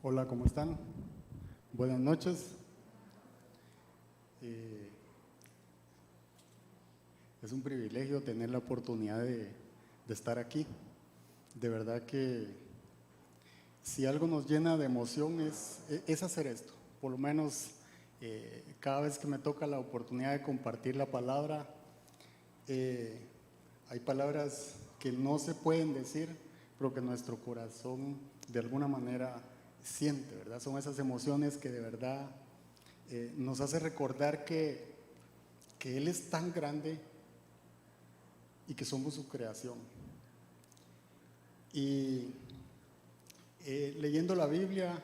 Hola, ¿cómo están? Buenas noches. Es un privilegio tener la oportunidad de estar aquí. De verdad que si algo nos llena de emoción es hacer esto. Por lo menos cada vez que me toca la oportunidad de compartir la palabra, hay palabras que no se pueden decir, pero que nuestro corazón de alguna manera siente, ¿verdad? Son esas emociones que de verdad nos hace recordar que Él es tan grande y que somos su creación. Y leyendo la Biblia,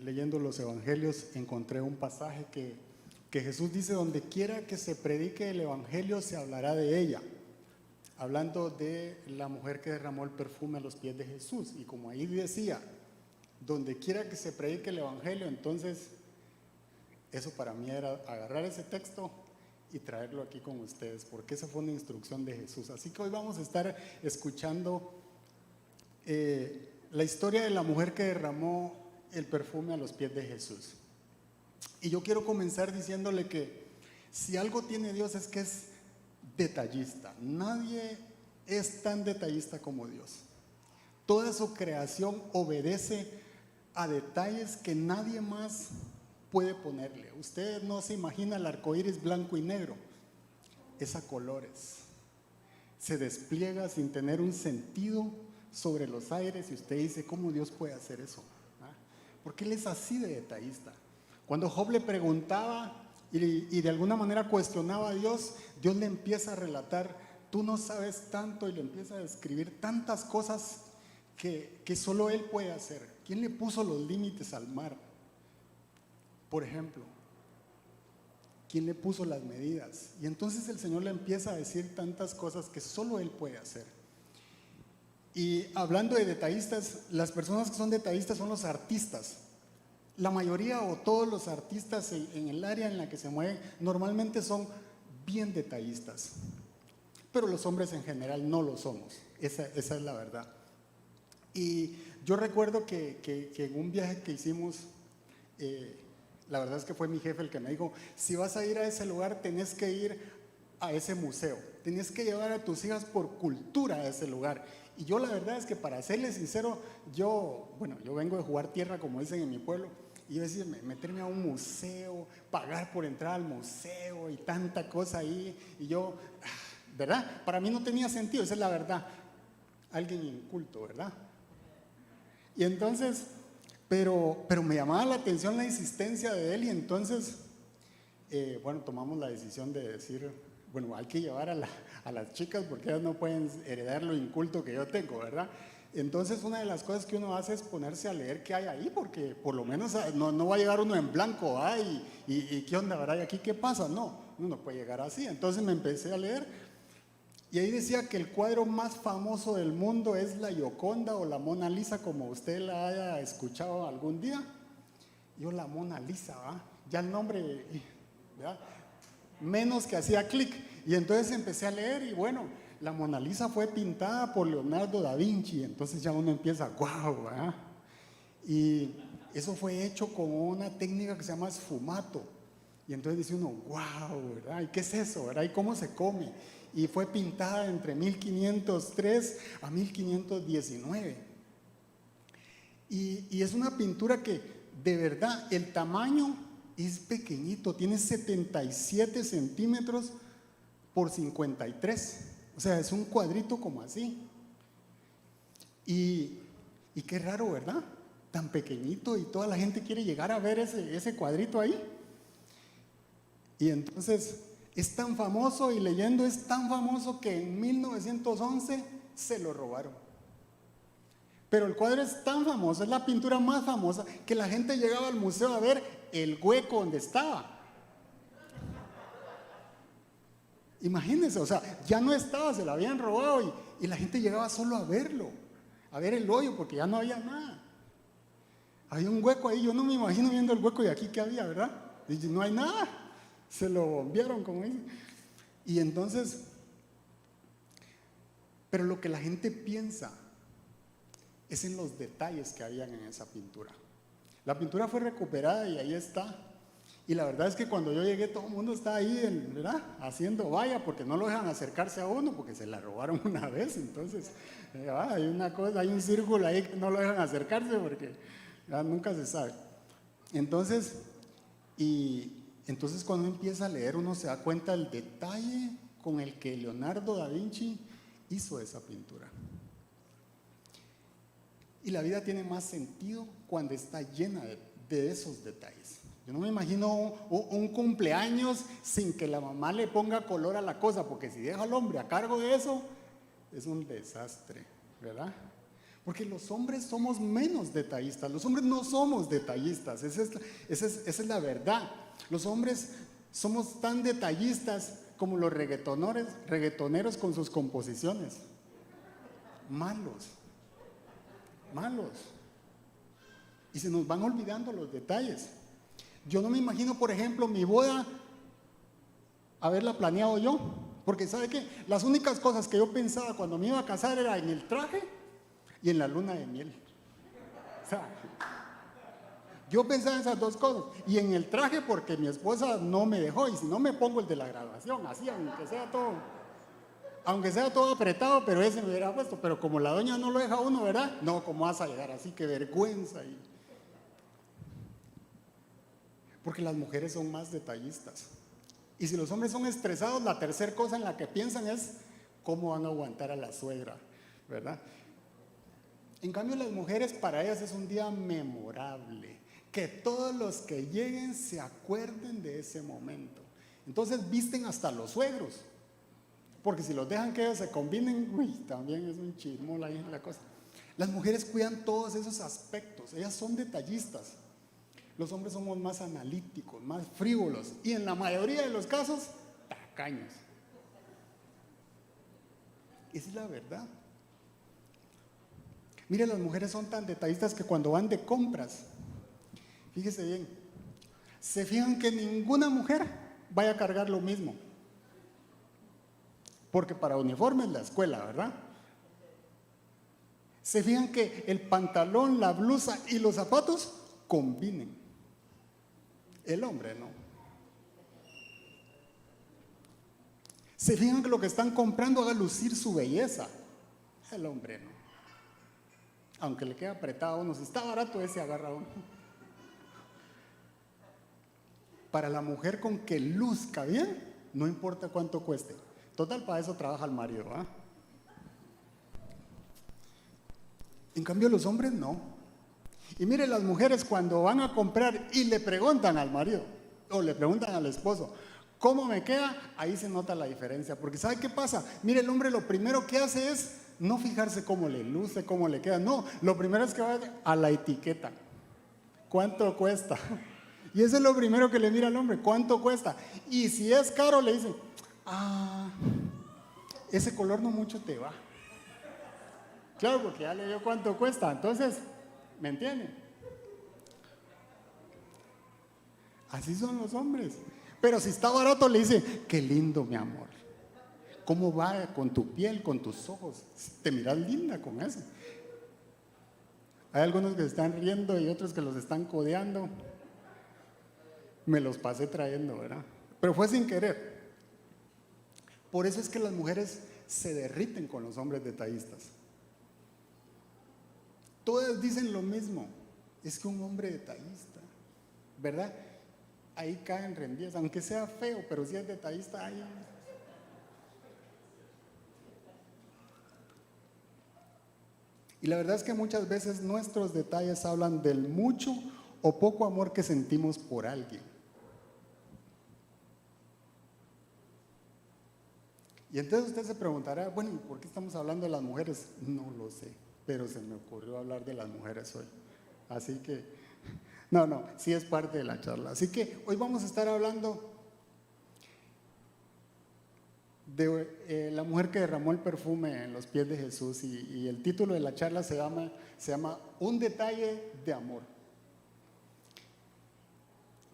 leyendo los evangelios, encontré un pasaje que Jesús dice: donde quiera que se predique el evangelio se hablará de ella, hablando de la mujer que derramó el perfume a los pies de Jesús. Y como ahí decía, donde quiera que se predique el evangelio, entonces eso para mí era agarrar ese texto y traerlo aquí con ustedes, porque esa fue una instrucción de Jesús. Así que hoy vamos a estar escuchando la historia de la mujer que derramó el perfume a los pies de Jesús. Y yo quiero comenzar diciéndole que si algo tiene Dios es que es detallista. Nadie es tan detallista como Dios. Toda su creación obedece a detalles que nadie más puede ponerle. Usted no se imagina el arco iris blanco y negro, es a colores. Se despliega sin tener un sentido sobre los aires, y usted dice: ¿cómo Dios puede hacer eso? Porque Él es así de detallista. Cuando Job le preguntaba y de alguna manera cuestionaba a Dios, Dios le empieza a relatar: tú no sabes tanto, y le empieza a describir tantas cosas que solo Él puede hacer. ¿Quién le puso los límites al mar? Por ejemplo, ¿quién le puso las medidas? Y entonces el Señor le empieza a decir tantas cosas que solo Él puede hacer. Y hablando de detallistas, las personas que son detallistas son los artistas. La mayoría o todos los artistas en el área en la que se mueven normalmente son bien detallistas, pero los hombres en general no lo somos. Esa es la verdad. Y yo recuerdo que en un viaje que hicimos, la verdad es que fue mi jefe el que me dijo: si vas a ir a ese lugar, tenés que ir a ese museo, tenés que llevar a tus hijas por cultura a ese lugar. Y yo la verdad es que, para serles sincero, yo vengo de jugar tierra, como dicen en mi pueblo, y yo decía: meterme a un museo, pagar por entrar al museo y tanta cosa ahí, y yo, ¿verdad? Para mí no tenía sentido, esa es la verdad. Alguien inculto, ¿verdad? Y entonces, pero me llamaba la atención la insistencia de él, y entonces, tomamos la decisión de decir: bueno, hay que llevar a las chicas, porque ellas no pueden heredar lo inculto que yo tengo, ¿verdad? Entonces, una de las cosas que uno hace es ponerse a leer qué hay ahí, porque por lo menos no va a llegar uno en blanco, y qué onda, ¿verdad? ¿Y aquí qué pasa? No, uno no puede llegar así. Entonces me empecé a leer, y ahí decía que el cuadro más famoso del mundo es la Gioconda, o la Mona Lisa, como usted la haya escuchado algún día. Yo, la Mona Lisa, ¿va? Ya el nombre, ¿verdad? Menos que hacía clic. Y entonces empecé a leer, y bueno, la Mona Lisa fue pintada por Leonardo da Vinci. Entonces ya uno empieza: guau, ¿verdad? Y eso fue hecho con una técnica que se llama sfumato. Y entonces dice uno: wow, ¿verdad? ¿Y qué es eso, verdad? ¿Y cómo se come? Y fue pintada entre 1503 a 1519. Y es una pintura que, de verdad, el tamaño es pequeñito, tiene 77 centímetros por 53. O sea, es un cuadrito como así. Y qué raro, ¿verdad? Tan pequeñito, y toda la gente quiere llegar a ver ese cuadrito ahí. Y entonces es tan famoso, y leyendo es tan famoso, que en 1911 se lo robaron. Pero el cuadro es tan famoso, es la pintura más famosa, que la gente llegaba al museo a ver el hueco donde estaba. Imagínense, o sea, ya no estaba, se lo habían robado, y la gente llegaba solo a verlo, a ver el hoyo, porque ya no había nada. Había un hueco ahí, yo no me imagino viendo el hueco de aquí que había, ¿verdad? Y no hay nada, se lo bombearon, como dicen. Y entonces, pero lo que la gente piensa es en los detalles que habían en esa pintura. La pintura fue recuperada y ahí está. Y la verdad es que cuando yo llegué todo el mundo está ahí, ¿verdad?, haciendo valla, porque no lo dejan acercarse a uno, porque se la robaron una vez. Entonces hay una cosa, hay un círculo ahí que no lo dejan acercarse porque ya nunca se sabe. Entonces cuando uno empieza a leer, uno se da cuenta del detalle con el que Leonardo da Vinci hizo esa pintura. Y la vida tiene más sentido cuando está llena de esos detalles. Yo no me imagino un cumpleaños sin que la mamá le ponga color a la cosa, porque si deja al hombre a cargo de eso, es un desastre, ¿verdad? Porque los hombres somos menos detallistas, los hombres no somos detallistas, esa es la verdad. Los hombres somos tan detallistas como los reggaetoneros con sus composiciones. Malos. Y se nos van olvidando los detalles. Yo no me imagino, por ejemplo, mi boda haberla planeado yo, porque ¿sabe qué? Las únicas cosas que yo pensaba cuando me iba a casar era en el traje y en la luna de miel. O sea, yo pensaba en esas dos cosas, y en el traje porque mi esposa no me dejó, y si no me pongo el de la graduación, así, aunque sea todo apretado, pero ese me hubiera puesto. Pero como la doña no lo deja uno, ¿verdad? No, ¿cómo vas a llegar así? Qué vergüenza. Porque las mujeres son más detallistas. Y si los hombres son estresados, la tercera cosa en la que piensan es cómo van a aguantar a la suegra, ¿verdad? En cambio, las mujeres, para ellas es un día memorable. Que todos los que lleguen se acuerden de ese momento. Entonces visten hasta los suegros. Porque si los dejan que ellos se combinen, también es un chismol ahí en la cosa. Las mujeres cuidan todos esos aspectos, ellas son detallistas. Los hombres somos más analíticos, más frívolos, y en la mayoría de los casos, tacaños. Esa es la verdad. Mire, las mujeres son tan detallistas que cuando van de compras, fíjese bien, se fijan que ninguna mujer vaya a cargar lo mismo. Porque para uniformes la escuela, ¿verdad? Se fijan que el pantalón, la blusa y los zapatos combinen. El hombre no. Se fijan que lo que están comprando haga lucir su belleza. El hombre no. Aunque le quede apretado a uno, si está barato ese agarra a uno. Para la mujer, con que luzca bien, no importa cuánto cueste. Total, para eso trabaja el marido, ¿ah? En cambio, los hombres no. Y mire, las mujeres cuando van a comprar y le preguntan al marido o le preguntan al esposo, ¿cómo me queda? Ahí se nota la diferencia. Porque ¿sabe qué pasa? Mire, el hombre lo primero que hace es no fijarse cómo le luce, cómo le queda. No, lo primero es que va a la etiqueta. ¿Cuánto cuesta? Y eso es lo primero que le mira al hombre, ¿cuánto cuesta? Y si es caro, le dice, ese color no mucho te va. Claro, porque ya le dio cuánto cuesta. Entonces, ¿me entiende? Así son los hombres. Pero si está barato, le dice, qué lindo, mi amor. ¿Cómo va con tu piel, con tus ojos? Te miras linda con eso. Hay algunos que se están riendo y otros que los están codeando. Me los pasé trayendo, ¿verdad? Pero fue sin querer. Por eso es que las mujeres se derriten con los hombres detallistas. Todas dicen lo mismo. Es que un hombre detallista, ¿verdad? Ahí caen rendidas, aunque sea feo, pero si es detallista, ahí. Y la verdad es que muchas veces nuestros detalles hablan del mucho o poco amor que sentimos por alguien. Y entonces usted se preguntará, bueno, ¿y por qué estamos hablando de las mujeres? No lo sé, pero se me ocurrió hablar de las mujeres hoy. Así que, sí es parte de la charla. Así que hoy vamos a estar hablando de la mujer que derramó el perfume en los pies de Jesús, y el título de la charla se llama Un detalle de amor.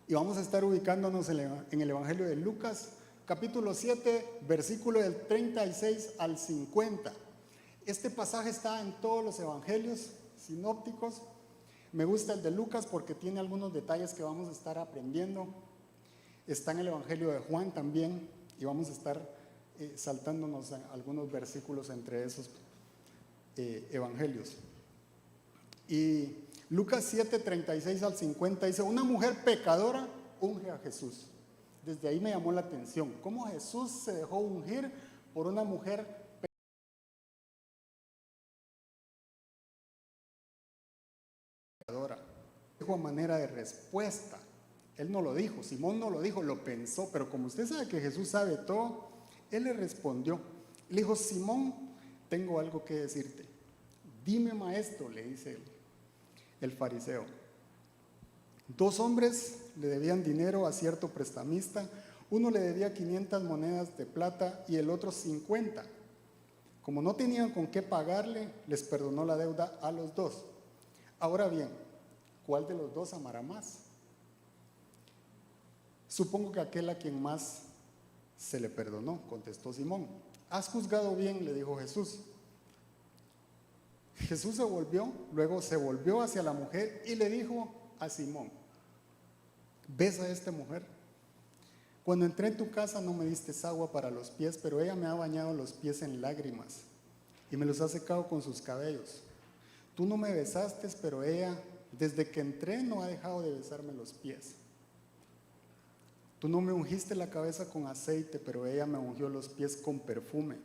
Y vamos a estar ubicándonos en el Evangelio de Lucas, capítulo 7, versículo del 36 al 50. Este pasaje está en todos los evangelios sinópticos. Me gusta el de Lucas porque tiene algunos detalles que vamos a estar aprendiendo. Está en el Evangelio de Juan también y vamos a estar saltándonos algunos versículos entre esos evangelios. Y Lucas 7, 36 al 50 dice: una mujer pecadora unge a Jesús. Desde ahí me llamó la atención, cómo Jesús se dejó ungir por una mujer pecadora. Dijo a manera de respuesta. Él no lo dijo, Simón no lo dijo, lo pensó, pero como usted sabe que Jesús sabe todo, él le respondió. Le dijo: Simón, tengo algo que decirte. Dime, maestro, le dice el fariseo. 2 hombres le debían dinero a cierto prestamista. Uno le debía 500 monedas de plata y el otro 50. Como no tenían con qué pagarle, les perdonó la deuda a los 2. Ahora bien, ¿cuál de los 2 amará más? Supongo que aquel a quien más se le perdonó, contestó Simón. Has juzgado bien, le dijo Jesús. Jesús luego se volvió hacia la mujer y le dijo a Simón: ¿ves a esta mujer? Cuando entré en tu casa no me diste agua para los pies, pero ella me ha bañado los pies en lágrimas y me los ha secado con sus cabellos. Tú no me besaste, pero ella, desde que entré, no ha dejado de besarme los pies. Tú no me ungiste la cabeza con aceite, pero ella me ungió los pies con perfume.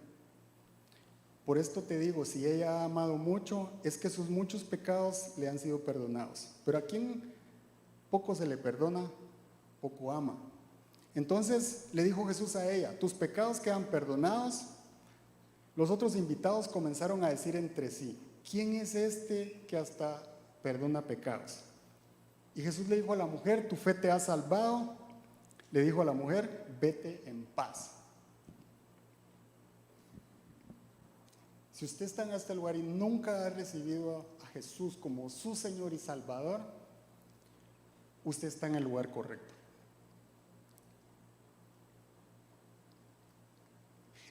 Por esto te digo, si ella ha amado mucho, es que sus muchos pecados le han sido perdonados. Pero a quien poco se le perdona, poco ama. Entonces le dijo Jesús a ella: tus pecados quedan perdonados. Los otros invitados comenzaron a decir entre sí: ¿quién es este que hasta perdona pecados? Y Jesús le dijo a la mujer: tu fe te ha salvado. Le dijo a la mujer: vete en paz. Si usted está en este lugar y nunca ha recibido a Jesús como su Señor y Salvador, usted está en el lugar correcto.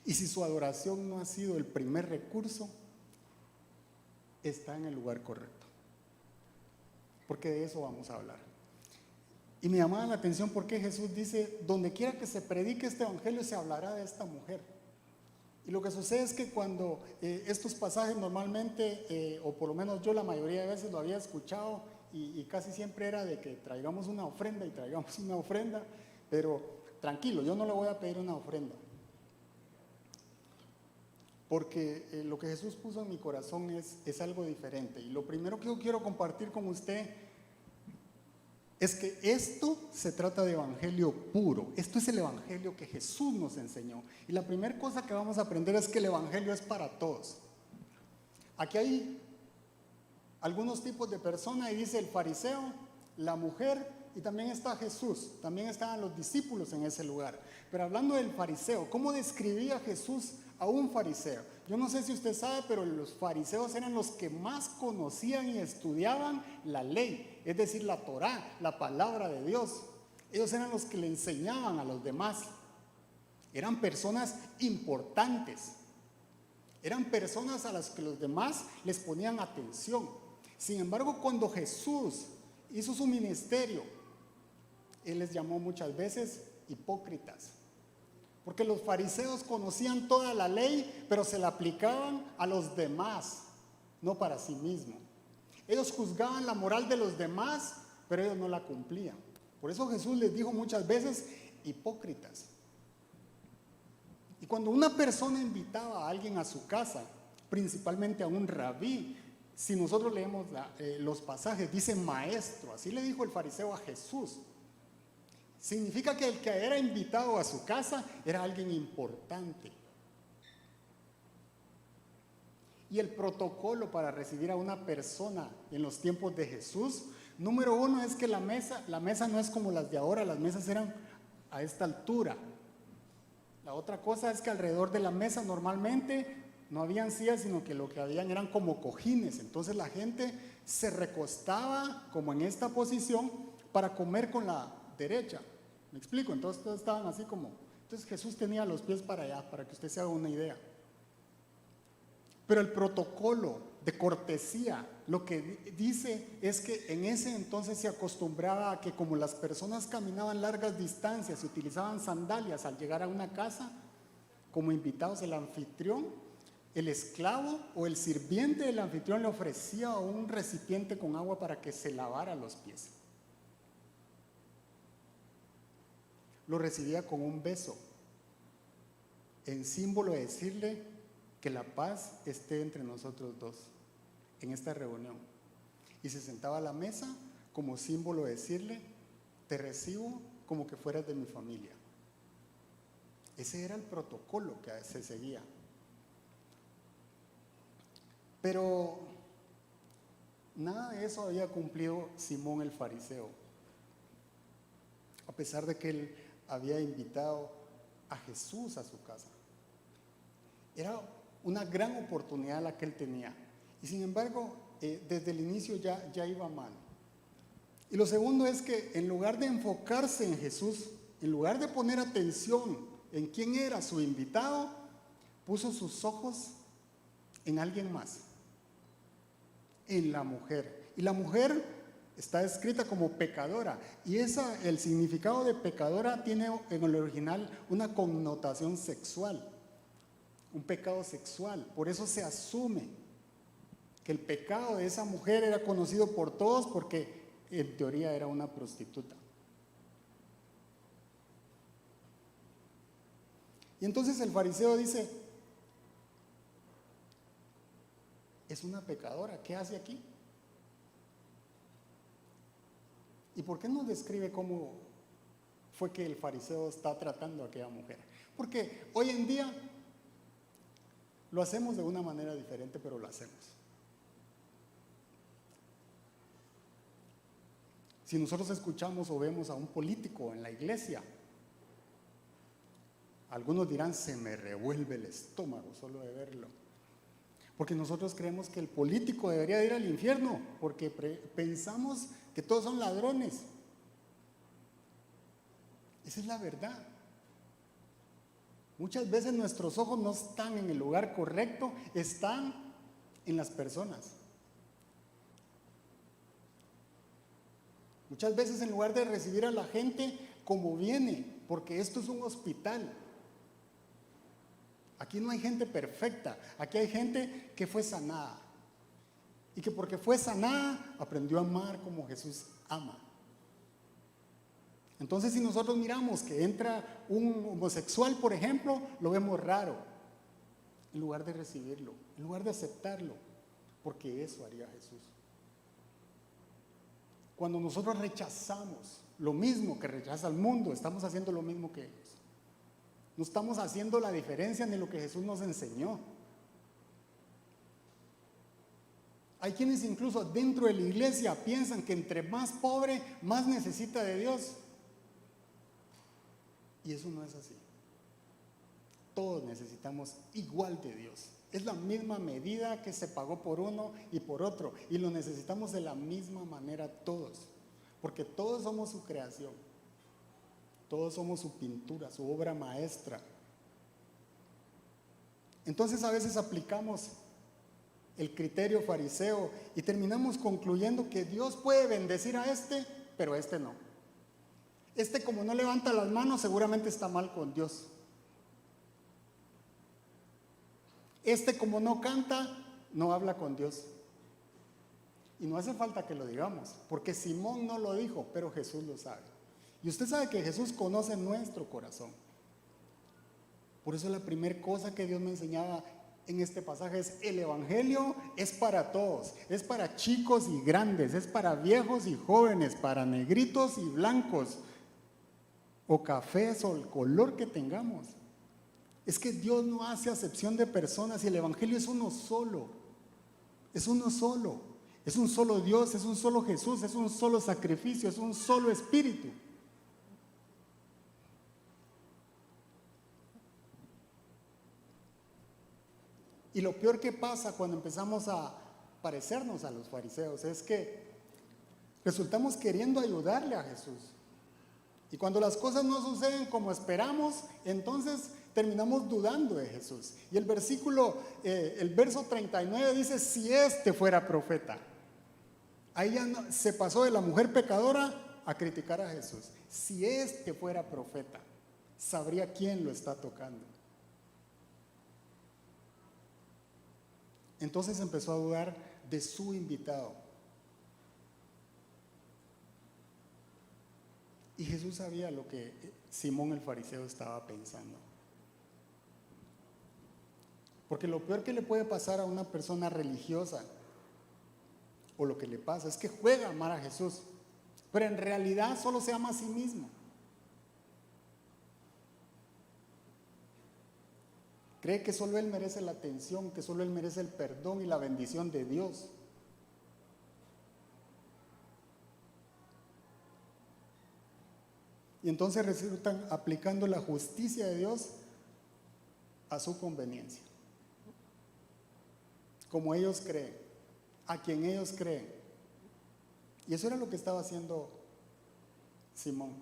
Y si su adoración no ha sido el primer recurso, está en el lugar correcto. Porque de eso vamos a hablar. Y me llamaba la atención porque Jesús dice: donde quiera que se predique este evangelio se hablará de esta mujer. Y lo que sucede es que cuando estos pasajes normalmente, o por lo menos yo la mayoría de veces lo había escuchado, y casi siempre era de que traigamos una ofrenda y traigamos una ofrenda, pero tranquilo, yo no le voy a pedir una ofrenda. Porque lo que Jesús puso en mi corazón es algo diferente. Y lo primero que yo quiero compartir con usted es que esto se trata de evangelio puro. Esto es el evangelio que Jesús nos enseñó. Y la primera cosa que vamos a aprender es que el evangelio es para todos. Aquí hay algunos tipos de personas y dice el fariseo, la mujer y también está Jesús. También estaban los discípulos en ese lugar. Pero hablando del fariseo, ¿cómo describía Jesús a un fariseo? Yo no sé si usted sabe, pero los fariseos eran los que más conocían y estudiaban la ley, es decir, la Torá, la palabra de Dios. Ellos eran los que le enseñaban a los demás. Eran personas importantes. Eran personas a las que los demás les ponían atención. Sin embargo, cuando Jesús hizo su ministerio, Él les llamó muchas veces hipócritas. Porque los fariseos conocían toda la ley, pero se la aplicaban a los demás, no para sí mismos. Ellos juzgaban la moral de los demás, pero ellos no la cumplían. Por eso Jesús les dijo muchas veces hipócritas. Y cuando una persona invitaba a alguien a su casa, principalmente a un rabí, si nosotros leemos los pasajes, dice maestro, así le dijo el fariseo a Jesús. Significa que el que era invitado a su casa era alguien importante. Y el protocolo para recibir a una persona en los tiempos de Jesús, número uno es que la mesa no es como las de ahora, las mesas eran a esta altura. La otra cosa es que alrededor de la mesa normalmente no habían sillas, sino que lo que habían eran como cojines. Entonces la gente se recostaba como en esta posición para comer con la derecha. ¿Me explico? Entonces todos estaban así como... Entonces Jesús tenía los pies para allá, para que usted se haga una idea. Pero el protocolo de cortesía lo que dice es que en ese entonces se acostumbraba a que como las personas caminaban largas distancias y utilizaban sandalias al llegar a una casa, como invitados, el anfitrión, el esclavo o el sirviente del anfitrión le ofrecía un recipiente con agua para que se lavara los pies. Lo recibía con un beso, en símbolo de decirle que la paz esté entre nosotros dos en esta reunión. Y se sentaba a la mesa como símbolo de decirle: te recibo como que fueras de mi familia. Ese era el protocolo que se seguía. Pero nada de eso había cumplido Simón el fariseo, a pesar de que él había invitado a Jesús a su casa. Era una gran oportunidad la que él tenía. Y sin embargo, desde el inicio ya iba mal. Y lo segundo es que en lugar de enfocarse en Jesús, en lugar de poner atención en quién era su invitado, puso sus ojos en alguien más, en la mujer. Y la mujer está escrita como pecadora. Y el significado de pecadora tiene en el original una connotación sexual, un pecado sexual. Por eso se asume que el pecado de esa mujer era conocido por todos porque en teoría era una prostituta. Y entonces el fariseo dice: es una pecadora, ¿qué hace aquí? ¿Y por qué nos describe cómo fue que el fariseo está tratando a aquella mujer? Porque hoy en día lo hacemos de una manera diferente, pero lo hacemos. Si nosotros escuchamos o vemos a un político en la iglesia, algunos dirán: se me revuelve el estómago solo de verlo. Porque nosotros creemos que el político debería ir al infierno, porque pensamos que todos son ladrones. Esa es la verdad. Muchas veces nuestros ojos no están en el lugar correcto, están en las personas. Muchas veces en lugar de recibir a la gente como viene, porque esto es un hospital. Aquí no hay gente perfecta, aquí hay gente que fue sanada. Y que porque fue sanada, aprendió a amar como Jesús ama. Entonces, si nosotros miramos que entra un homosexual, por ejemplo, lo vemos raro, en lugar de recibirlo, en lugar de aceptarlo, porque eso haría Jesús. Cuando nosotros rechazamos lo mismo que rechaza el mundo, estamos haciendo lo mismo que ellos. No estamos haciendo la diferencia ni lo que Jesús nos enseñó. Hay quienes incluso dentro de la iglesia piensan que entre más pobre, más necesita de Dios. Y eso no es así. Todos necesitamos igual de Dios. Es la misma medida que se pagó por uno y por otro. Y lo necesitamos de la misma manera todos. Porque todos somos su creación. Todos somos su pintura, su obra maestra. Entonces a veces aplicamos el criterio fariseo y terminamos concluyendo que Dios puede bendecir a este, pero a este no. Este, como no levanta las manos, seguramente está mal con Dios. Este, como no canta, no habla con Dios. Y no hace falta que lo digamos, porque Simón no lo dijo, pero Jesús lo sabe. Y usted sabe que Jesús conoce nuestro corazón. Por eso la primera cosa que Dios me enseñaba en este pasaje es: el evangelio es para todos, es para chicos y grandes, es para viejos y jóvenes, para negritos y blancos, o cafés, o el color que tengamos. Es que Dios no hace acepción de personas y el evangelio es uno solo. Es uno solo. Es un solo Dios, es un solo Jesús, es un solo sacrificio, es un solo espíritu. Y lo peor que pasa cuando empezamos a parecernos a los fariseos es que resultamos queriendo ayudarle a Jesús. Y cuando las cosas no suceden como esperamos, entonces terminamos dudando de Jesús. Y el verso 39 dice: si este fuera profeta. Ahí ya se pasó de la mujer pecadora a criticar a Jesús. Si este fuera profeta, sabría quién lo está tocando. Entonces empezó a dudar de su invitado. Y Jesús sabía lo que Simón el fariseo estaba pensando. Porque lo peor que le puede pasar a una persona religiosa, o lo que le pasa, es que juega a amar a Jesús, pero en realidad solo se ama a sí mismo. Cree que solo Él merece la atención, que solo Él merece el perdón y la bendición de Dios. Y entonces resultan aplicando la justicia de Dios a su conveniencia. Como ellos creen, a quien ellos creen. Y eso era lo que estaba haciendo Simón.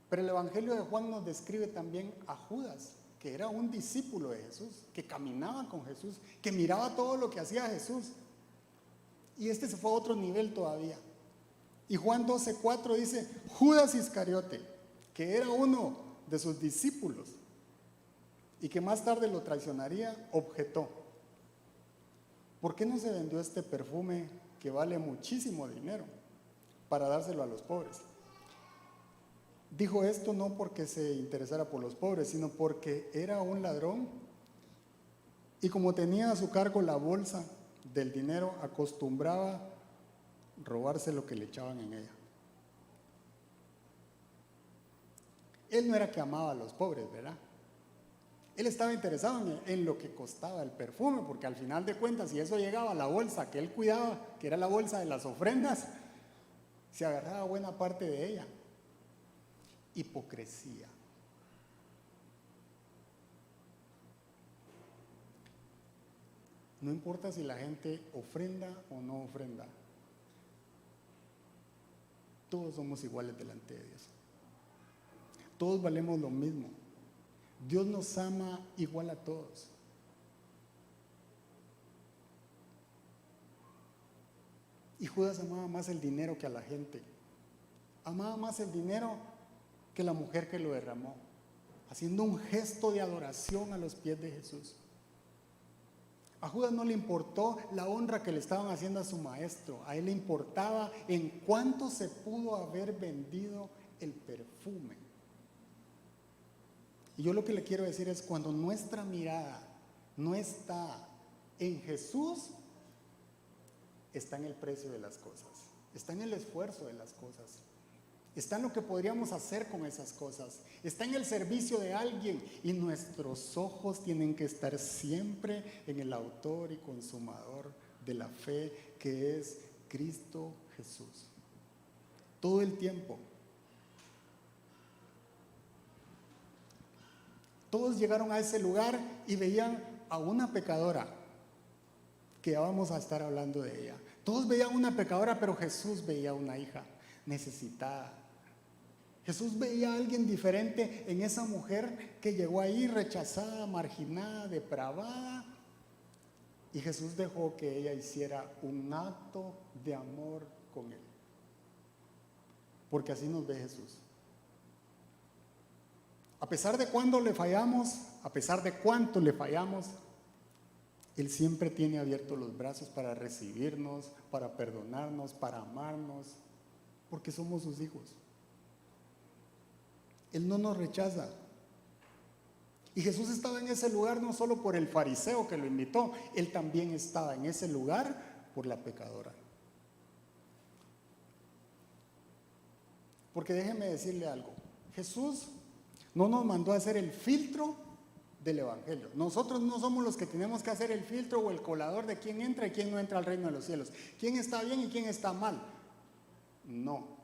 Pero el Evangelio de Juan nos describe también a Judas, que era un discípulo de Jesús, que caminaba con Jesús, que miraba todo lo que hacía Jesús. Y este se fue a otro nivel todavía. Y Juan 12:4 dice, Judas Iscariote, que era uno de sus discípulos y que más tarde lo traicionaría, objetó: ¿por qué no se vendió este perfume que vale muchísimo dinero para dárselo a los pobres? Dijo esto no porque se interesara por los pobres, sino porque era un ladrón y como tenía a su cargo la bolsa del dinero, acostumbraba robarse lo que le echaban en ella. Él no era que amaba a los pobres, ¿verdad? Él estaba interesado en lo que costaba el perfume, porque al final de cuentas, si eso llegaba a la bolsa que él cuidaba, que era la bolsa de las ofrendas, se agarraba buena parte de ella. Hipocresía. No importa si la gente ofrenda o no ofrenda, todos somos iguales delante de Dios. Todos valemos lo mismo. Dios nos ama igual a todos. Y Judas amaba más el dinero que a la gente. Amaba más el dinero que la mujer que lo derramó, haciendo un gesto de adoración a los pies de Jesús. A Judas no le importó la honra que le estaban haciendo a su maestro. A él le importaba en cuánto se pudo haber vendido el perfume. Y yo lo que le quiero decir es, cuando nuestra mirada no está en Jesús, está en el precio de las cosas, está en el esfuerzo de las cosas, está en lo que podríamos hacer con esas cosas, está en el servicio de alguien, y nuestros ojos tienen que estar siempre en el autor y consumador de la fe, que es Cristo Jesús. Todo el tiempo. Todos llegaron a ese lugar y veían a una pecadora, que ya vamos a estar hablando de ella. Todos veían una pecadora, pero Jesús veía una hija necesitada. Jesús veía a alguien diferente en esa mujer que llegó ahí rechazada, marginada, depravada. Y Jesús dejó que ella hiciera un acto de amor con él. Porque así nos ve Jesús. A pesar de cuánto le fallamos, a pesar de cuánto le fallamos, Él siempre tiene abiertos los brazos para recibirnos, para perdonarnos, para amarnos, porque somos sus hijos. Él no nos rechaza. Y Jesús estaba en ese lugar no solo por el fariseo que lo invitó, Él también estaba en ese lugar por la pecadora. Porque déjeme decirle algo, Jesús no nos mandó a hacer el filtro del Evangelio. Nosotros no somos los que tenemos que hacer el filtro o el colador de quién entra y quién no entra al reino de los cielos, quién está bien y quién está mal. No.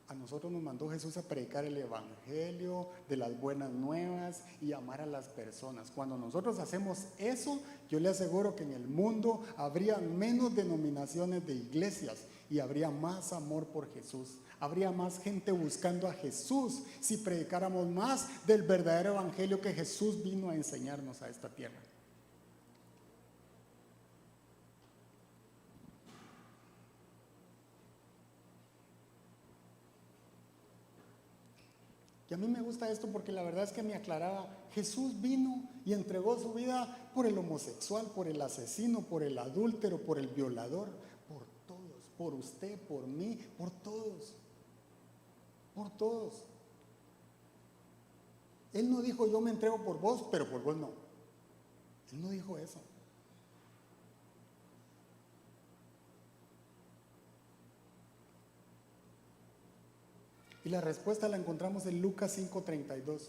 A nosotros nos mandó Jesús a predicar el Evangelio de las buenas nuevas y amar a las personas. Cuando nosotros hacemos eso, yo le aseguro que en el mundo habría menos denominaciones de iglesias y habría más amor por Jesús. Habría más gente buscando a Jesús si predicáramos más del verdadero Evangelio que Jesús vino a enseñarnos a esta tierra. Y a mí me gusta esto porque la verdad es que me aclaraba, Jesús vino y entregó su vida por el homosexual, por el asesino, por el adúltero, por el violador, por todos, por usted, por mí, por todos, por todos. Él no dijo yo me entrego por vos, pero por vos no. Él no dijo eso. Y la respuesta la encontramos en Lucas 5:32.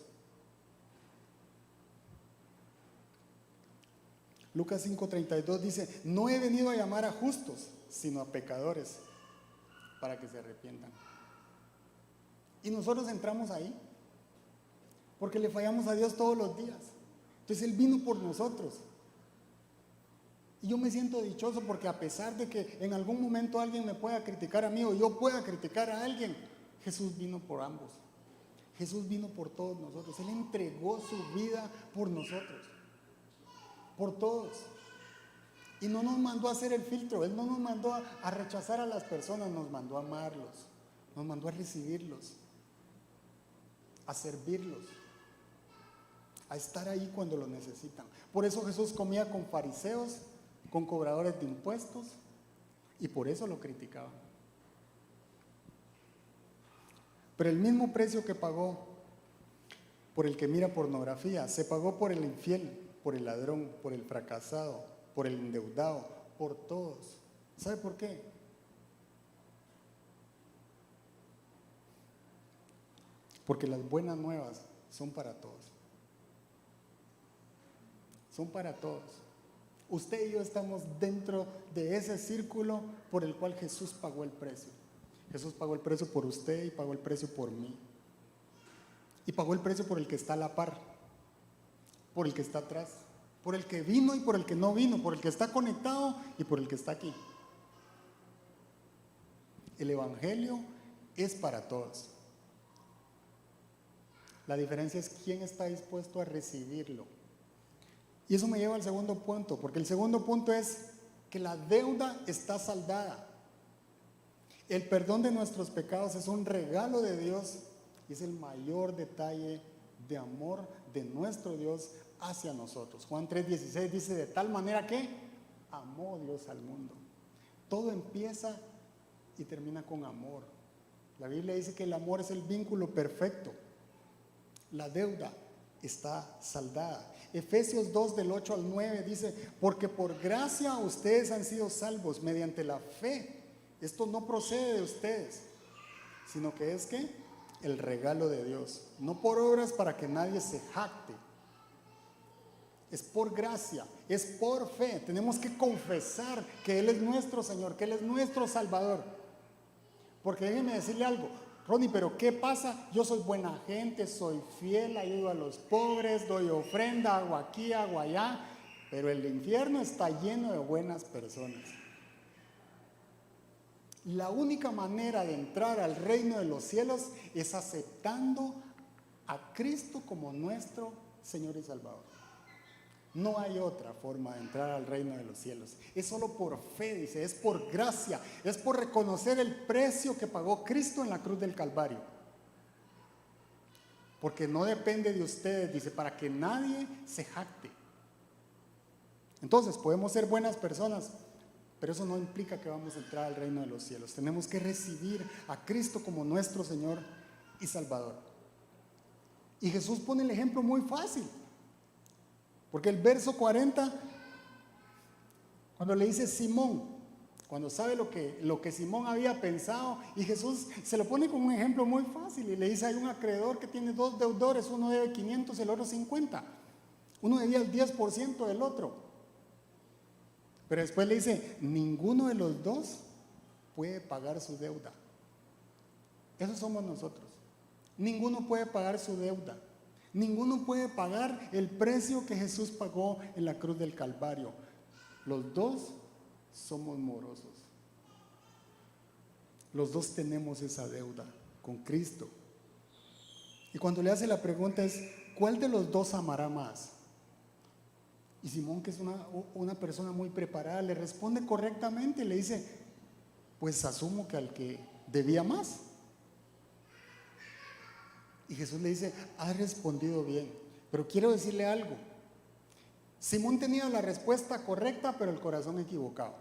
Lucas 5:32 dice, no he venido a llamar a justos, sino a pecadores, para que se arrepientan. Y nosotros entramos ahí, porque le fallamos a Dios todos los días. Entonces Él vino por nosotros. Y yo me siento dichoso porque a pesar de que en algún momento alguien me pueda criticar a mí o yo pueda criticar a alguien, Jesús vino por ambos. Jesús vino por todos nosotros. Él entregó su vida por nosotros. Por todos. Y no nos mandó a hacer el filtro. Él no nos mandó a rechazar a las personas. Nos mandó a amarlos. Nos mandó a recibirlos. A servirlos. A estar ahí cuando lo necesitan. Por eso Jesús comía con fariseos, con cobradores de impuestos. Y por eso lo criticaban. Pero el mismo precio que pagó por el que mira pornografía, se pagó por el infiel, por el ladrón, por el fracasado, por el endeudado, por todos. ¿Sabe por qué? Porque las buenas nuevas son para todos. Son para todos. Usted y yo estamos dentro de ese círculo por el cual Jesús pagó el precio. Jesús pagó el precio por usted y pagó el precio por mí. Y pagó el precio por el que está a la par, por el que está atrás, por el que vino y por el que no vino, por el que está conectado y por el que está aquí. El Evangelio es para todos. La diferencia es quién está dispuesto a recibirlo. Y eso me lleva al segundo punto, porque el segundo punto es que la deuda está saldada. El perdón de nuestros pecados es un regalo de Dios y es el mayor detalle de amor de nuestro Dios hacia nosotros. Juan 3:16 dice, de tal manera que amó Dios al mundo. Todo empieza y termina con amor. La Biblia dice que el amor es el vínculo perfecto. La deuda está saldada. Efesios 2 del 8 al 9 dice, porque por gracia ustedes han sido salvos mediante la fe. Esto no procede de ustedes, sino que es que el regalo de Dios, no por obras para que nadie se jacte. Es por gracia, es por fe. Tenemos que confesar que Él es nuestro Señor, que Él es nuestro Salvador. Porque déjenme decirle algo, Ronnie, pero ¿qué pasa? Yo soy buena gente, soy fiel, ayudo a los pobres, doy ofrenda, hago aquí, hago allá, pero el infierno está lleno de buenas personas. La única manera de entrar al reino de los cielos es aceptando a Cristo como nuestro Señor y Salvador. No hay otra forma de entrar al reino de los cielos. Es solo por fe, dice, es por gracia, es por reconocer el precio que pagó Cristo en la cruz del Calvario. Porque no depende de ustedes, dice, para que nadie se jacte. Entonces, podemos ser buenas personas, pero eso no implica que vamos a entrar al reino de los cielos. Tenemos que recibir a Cristo como nuestro Señor y Salvador. Y Jesús pone el ejemplo muy fácil. Porque el verso 40, cuando le dice Simón, cuando sabe lo que Simón había pensado, y Jesús se lo pone como un ejemplo muy fácil y le dice, hay un acreedor que tiene dos deudores, uno debe 500 y el otro 50. Uno debía el 10% del otro. Pero después le dice, ninguno de los dos puede pagar su deuda. Esos somos nosotros. Ninguno puede pagar su deuda. Ninguno puede pagar el precio que Jesús pagó en la cruz del Calvario. Los dos somos morosos. Los dos tenemos esa deuda con Cristo. Y cuando le hace la pregunta es, ¿cuál de los dos amará más? Y Simón, que es una persona muy preparada, le responde correctamente y le dice, pues asumo que al que debía más. Y Jesús le dice, has respondido bien. Pero quiero decirle algo. Simón tenía la respuesta correcta, pero el corazón equivocado.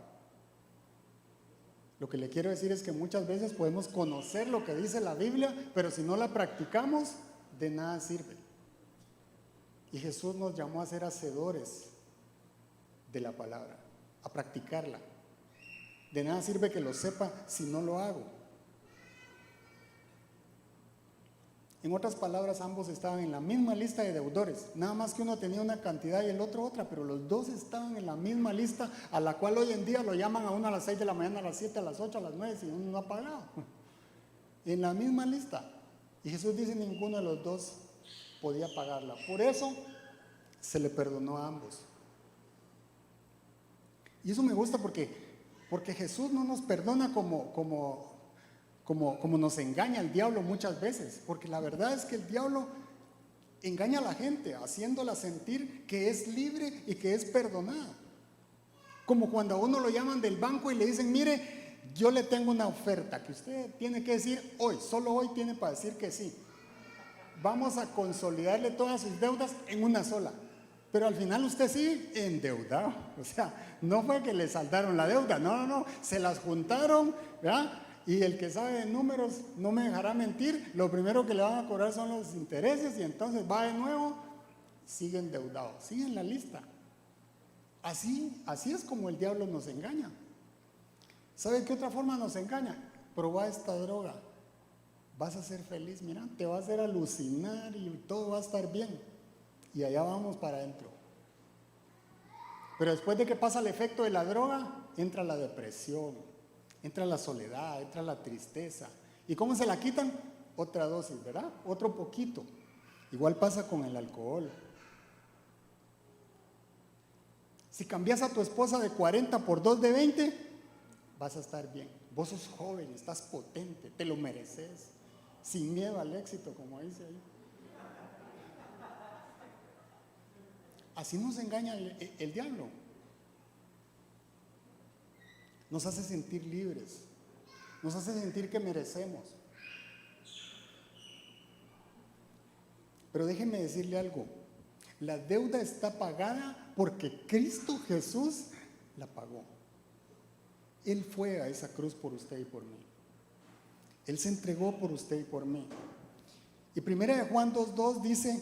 Lo que le quiero decir es que muchas veces podemos conocer lo que dice la Biblia, pero si no la practicamos, de nada sirve. Y Jesús nos llamó a ser hacedores de la palabra, a practicarla. De nada sirve que lo sepa si no lo hago. En otras palabras, ambos estaban en la misma lista de deudores, nada más que uno tenía una cantidad y el otro otra, pero los dos estaban en la misma lista, a la cual hoy en día lo llaman a uno a las 6 de la mañana, a las 7, a las 8, a las 9, si uno no ha pagado. En la misma lista. Y Jesús dice, ninguno de los dos podía pagarla. Por eso se le perdonó a ambos. Y eso me gusta porque Jesús no nos perdona como nos engaña el diablo muchas veces, porque la verdad es que el diablo engaña a la gente haciéndola sentir que es libre y que es perdonada. Como cuando a uno lo llaman del banco y le dicen, mire, yo le tengo una oferta que usted tiene que decir hoy, solo hoy tiene para decir que sí. Vamos a consolidarle todas sus deudas en una sola. Pero al final usted sigue endeudado. O sea, no fue que le saldaron la deuda, no, se las juntaron, ¿verdad? Y el que sabe de números no me dejará mentir, lo primero que le van a cobrar son los intereses y entonces va de nuevo, sigue endeudado, sigue en la lista. Así es como el diablo nos engaña. ¿Sabe qué otra forma nos engaña? Proba esta droga, vas a ser feliz, mira, te va a hacer alucinar y todo va a estar bien. Y allá vamos para adentro. Pero después de que pasa el efecto de la droga, entra la depresión, entra la soledad, entra la tristeza. ¿Y cómo se la quitan? Otra dosis, ¿verdad? Otro poquito. Igual pasa con el alcohol. Si cambias a tu esposa de 40 por 2 de 20, vas a estar bien. Vos sos joven, estás potente, te lo mereces. Sin miedo al éxito, como dice ahí. Así nos engaña el diablo. Nos hace sentir libres. Nos hace sentir que merecemos. Pero déjenme decirle algo. La deuda está pagada porque Cristo Jesús la pagó. Él fue a esa cruz por usted y por mí. Él se entregó por usted y por mí. Y 1 Juan 2:2 dice,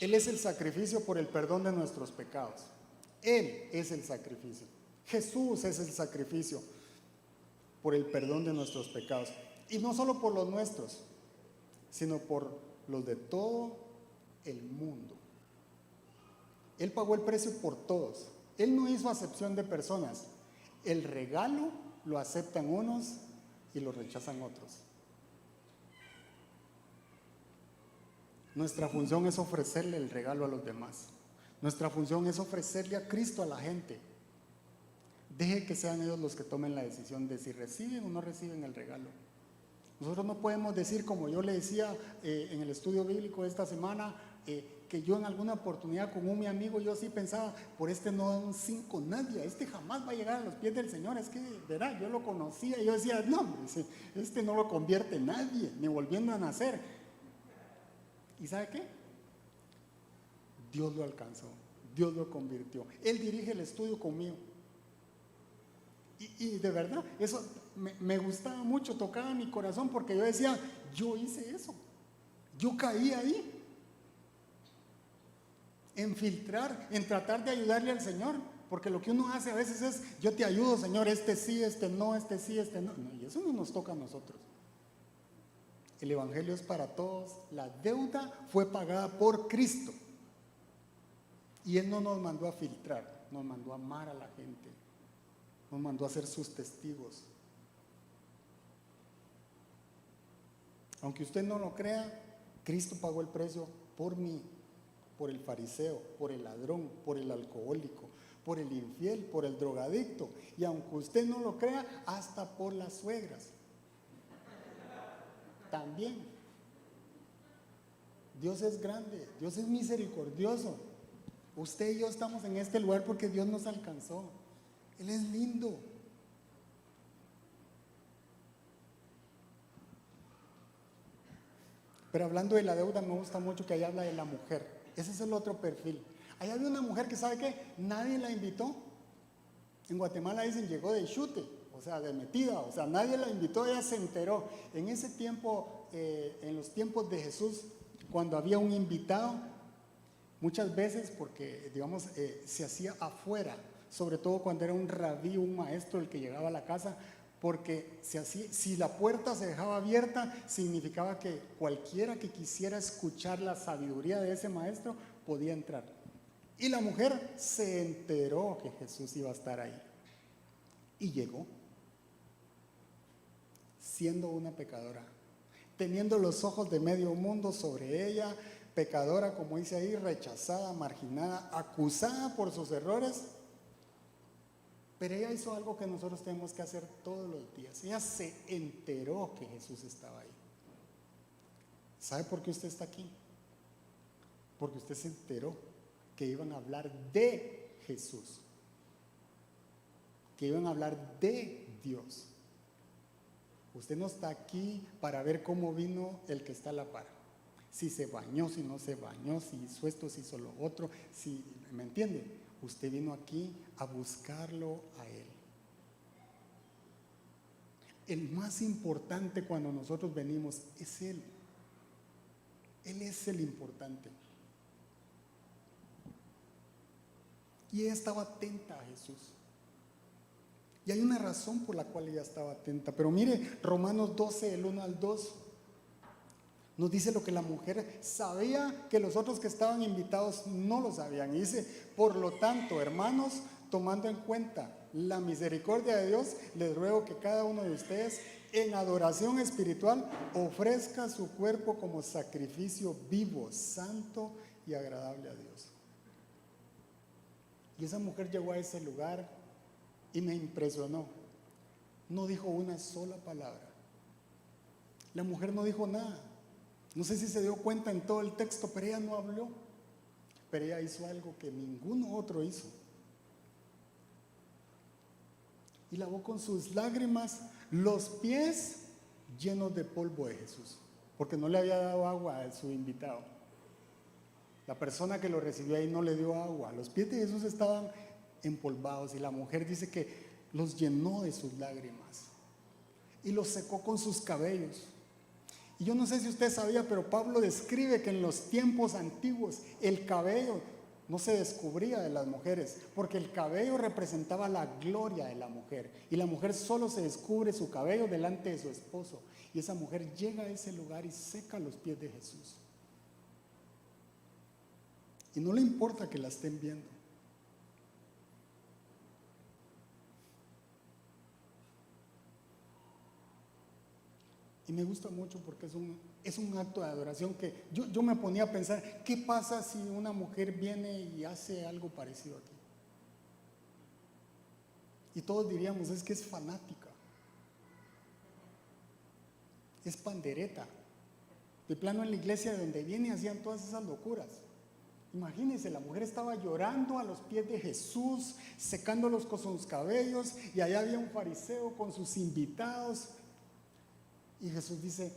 Él es el sacrificio por el perdón de nuestros pecados. Él es el sacrificio. Jesús es el sacrificio por el perdón de nuestros pecados. Y no solo por los nuestros, sino por los de todo el mundo. Él pagó el precio por todos. Él no hizo acepción de personas. El regalo lo aceptan unos y lo rechazan otros. Nuestra función es ofrecerle el regalo a los demás. Nuestra función es ofrecerle a Cristo a la gente. Deje que sean ellos los que tomen la decisión de si reciben o no reciben el regalo. Nosotros no podemos decir, como yo le decía en el estudio bíblico esta semana, que yo en alguna oportunidad con mi amigo, yo sí pensaba, por este no da un 5 nadie, este jamás va a llegar a los pies del Señor. Es que, verá, yo lo conocía y yo decía, no, este no lo convierte nadie, ni volviendo a nacer. ¿Y sabe qué? Dios lo alcanzó, Dios lo convirtió. Él dirige el estudio conmigo. Y de verdad, eso me gustaba mucho, tocaba mi corazón, porque yo decía, yo hice eso, yo caí ahí, en filtrar, en tratar de ayudarle al Señor, porque lo que uno hace a veces es, yo te ayudo, Señor, este sí, este no, este sí, este no, y eso no nos toca a nosotros. El Evangelio es para todos, la deuda fue pagada por Cristo, y Él no nos mandó a filtrar, nos mandó a amar a la gente, nos mandó a ser sus testigos. Aunque usted no lo crea, Cristo pagó el precio por mí, por el fariseo, por el ladrón, por el alcohólico, por el infiel, por el drogadicto, y aunque usted no lo crea, hasta por las suegras. También. Dios es grande, Dios es misericordioso. Usted y yo estamos en este lugar porque Dios nos alcanzó. Él es lindo. Pero hablando de la deuda, me gusta mucho que ahí habla de la mujer. Ese es el otro perfil. Ahí había una mujer que, ¿sabe qué? Nadie la invitó. En Guatemala dicen llegó de chute, o sea, de metida, o sea, nadie la invitó, ella se enteró. En ese tiempo, en los tiempos de Jesús, cuando había un invitado, muchas veces, porque digamos, se hacía afuera, sobre todo cuando era un rabí, un maestro el que llegaba a la casa, porque se hacía, si la puerta se dejaba abierta, significaba que cualquiera que quisiera escuchar la sabiduría de ese maestro podía entrar. Y la mujer se enteró que Jesús iba a estar ahí. Y llegó, siendo una pecadora, teniendo los ojos de medio mundo sobre ella, pecadora, como dice ahí, rechazada, marginada, acusada por sus errores. Pero ella hizo algo que nosotros tenemos que hacer todos los días. Ella se enteró que Jesús estaba ahí. ¿Sabe por qué usted está aquí? Porque usted se enteró que iban a hablar de Jesús, que iban a hablar de Dios. Usted no está aquí para ver cómo vino el que está a la par, si se bañó, si no se bañó, si hizo esto, si hizo lo otro, si, ¿me entiende? Usted vino aquí a buscarlo a Él. El más importante cuando nosotros venimos es Él. Él es el importante. Y ella estaba atenta a Jesús. Y hay una razón por la cual ella estaba atenta. Pero mire, Romanos 12, del 1 al 2, nos dice lo que la mujer sabía que los otros que estaban invitados no lo sabían. Y dice, por lo tanto, hermanos, tomando en cuenta la misericordia de Dios, les ruego que cada uno de ustedes en adoración espiritual ofrezca su cuerpo como sacrificio vivo, santo y agradable a Dios. Y esa mujer llegó a ese lugar y me impresionó. No dijo una sola palabra. La mujer no dijo nada. No sé si se dio cuenta en todo el texto, pero ella no habló. Pero ella hizo algo que ninguno otro hizo. Y lavó con sus lágrimas los pies llenos de polvo de Jesús, porque no le había dado agua a su invitado. La persona que lo recibió ahí no le dio agua. Los pies de Jesús estaban empolvados y la mujer dice que los llenó de sus lágrimas y los secó con sus cabellos. Y yo no sé si usted sabía, pero Pablo describe que en los tiempos antiguos el cabello no se descubría de las mujeres, porque el cabello representaba la gloria de la mujer, y la mujer solo se descubre su cabello delante de su esposo, y esa mujer llega a ese lugar y seca los pies de Jesús. Y no le importa que la estén viendo. Y me gusta mucho porque es un acto de adoración que yo me ponía a pensar, ¿qué pasa si una mujer viene y hace algo parecido aquí? Y todos diríamos, es que es fanática, es pandereta. De plano en la iglesia de donde viene hacían todas esas locuras. Imagínense, la mujer estaba llorando a los pies de Jesús, secándolos con sus cabellos, y allá había un fariseo con sus invitados. Y Jesús dice,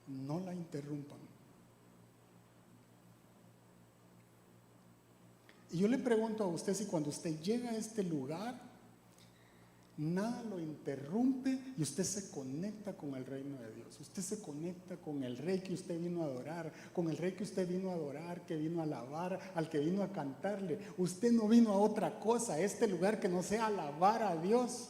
no la interrumpan. Y yo le pregunto a usted si cuando usted llega a este lugar, nada lo interrumpe y usted se conecta con el reino de Dios. Usted se conecta con el rey que usted vino a adorar, con el rey que usted vino a adorar, que vino a alabar, al que vino a cantarle. Usted no vino a otra cosa, a este lugar que no sea alabar a Dios.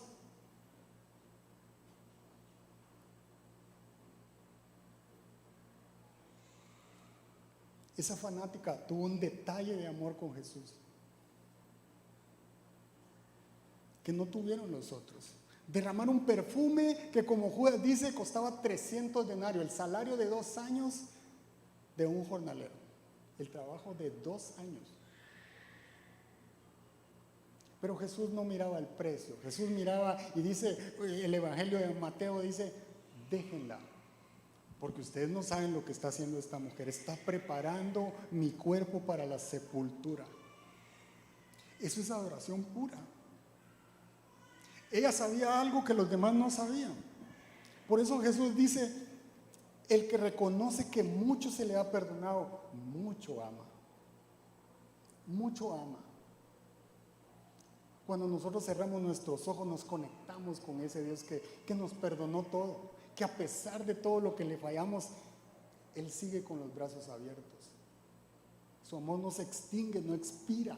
Esa fanática tuvo un detalle de amor con Jesús que no tuvieron los otros. Derramar un perfume que, como Judas dice, costaba 300 denarios, el salario de 2 años de un jornalero, el trabajo de 2 años. Pero Jesús no miraba el precio. Jesús miraba y dice, el Evangelio de Mateo dice, déjenla, porque ustedes no saben lo que está haciendo esta mujer. Está preparando mi cuerpo para la sepultura. Eso es adoración pura. Ella sabía algo que los demás no sabían. Por eso Jesús dice, El que reconoce que mucho se le ha perdonado, mucho ama. Mucho ama. Cuando nosotros cerramos nuestros ojos, nos conectamos con ese Dios que nos perdonó todo, que a pesar de todo lo que le fallamos, Él sigue con los brazos abiertos. Su amor no se extingue, no expira.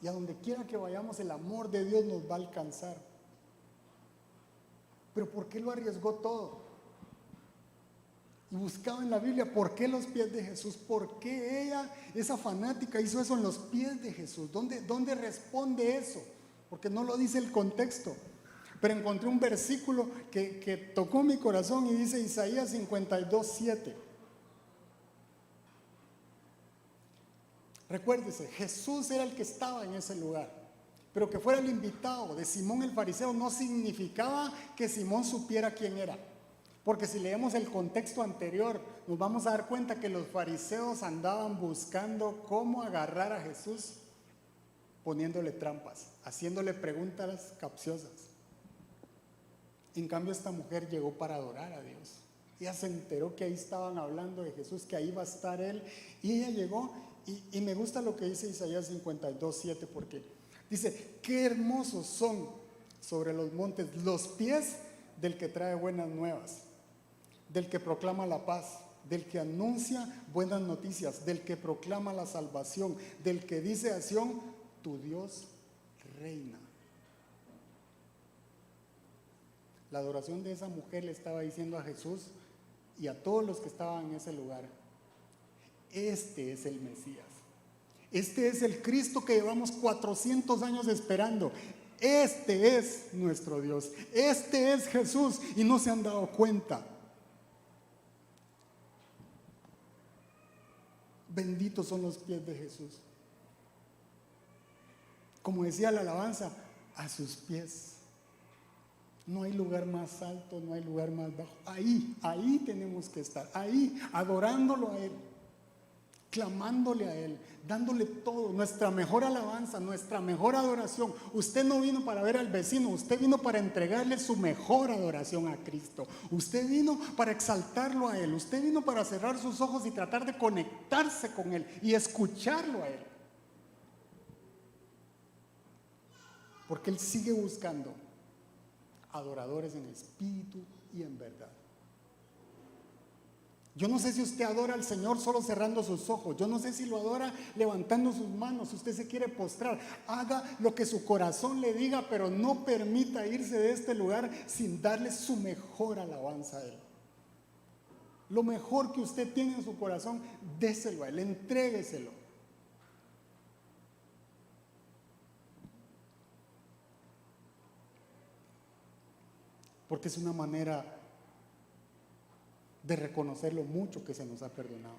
Y a donde quiera que vayamos, el amor de Dios nos va a alcanzar. Pero ¿por qué lo arriesgó todo? Y buscaba en la Biblia, ¿por qué los pies de Jesús? ¿Por qué ella, esa fanática, hizo eso en los pies de Jesús? ¿Dónde responde eso? Porque no lo dice el contexto. Pero encontré un versículo que tocó mi corazón y dice Isaías 52:7. Recuérdese, Jesús era el que estaba en ese lugar. Pero que fuera el invitado de Simón el fariseo no significaba que Simón supiera quién era. Porque si leemos el contexto anterior, nos vamos a dar cuenta que los fariseos andaban buscando cómo agarrar a Jesús, poniéndole trampas, haciéndole preguntas capciosas. En cambio, esta mujer llegó para adorar a Dios. Ella se enteró que ahí estaban hablando de Jesús, que ahí va a estar Él. Y ella llegó, y me gusta lo que dice Isaías 52:7, porque dice, qué hermosos son sobre los montes los pies del que trae buenas nuevas, del que proclama la paz, del que anuncia buenas noticias, del que proclama la salvación, del que dice a Sión, tu Dios reina. La adoración de esa mujer le estaba diciendo a Jesús y a todos los que estaban en ese lugar, este es el Mesías, este es el Cristo que llevamos 400 años esperando. Este es nuestro Dios, este es Jesús, y no se han dado cuenta. Benditos son los pies de Jesús. Como decía la alabanza, a sus pies. No hay lugar más alto, no hay lugar más bajo. Ahí tenemos que estar, ahí, adorándolo a Él, clamándole a Él, dándole todo, nuestra mejor alabanza, nuestra mejor adoración. Usted no vino para ver al vecino, usted vino para entregarle su mejor adoración a Cristo. Usted vino para exaltarlo a Él, usted vino para cerrar sus ojos y tratar de conectarse con Él y escucharlo a Él. Porque Él sigue buscando adoradores en espíritu y en verdad. Yo no sé si usted adora al Señor solo cerrando sus ojos. Yo no sé si lo adora levantando sus manos. Si usted se quiere postrar, haga lo que su corazón le diga, pero no permita irse de este lugar sin darle su mejor alabanza a Él. Lo mejor que usted tiene en su corazón, déselo a Él, entrégueselo. Porque es una manera de reconocer lo mucho que se nos ha perdonado.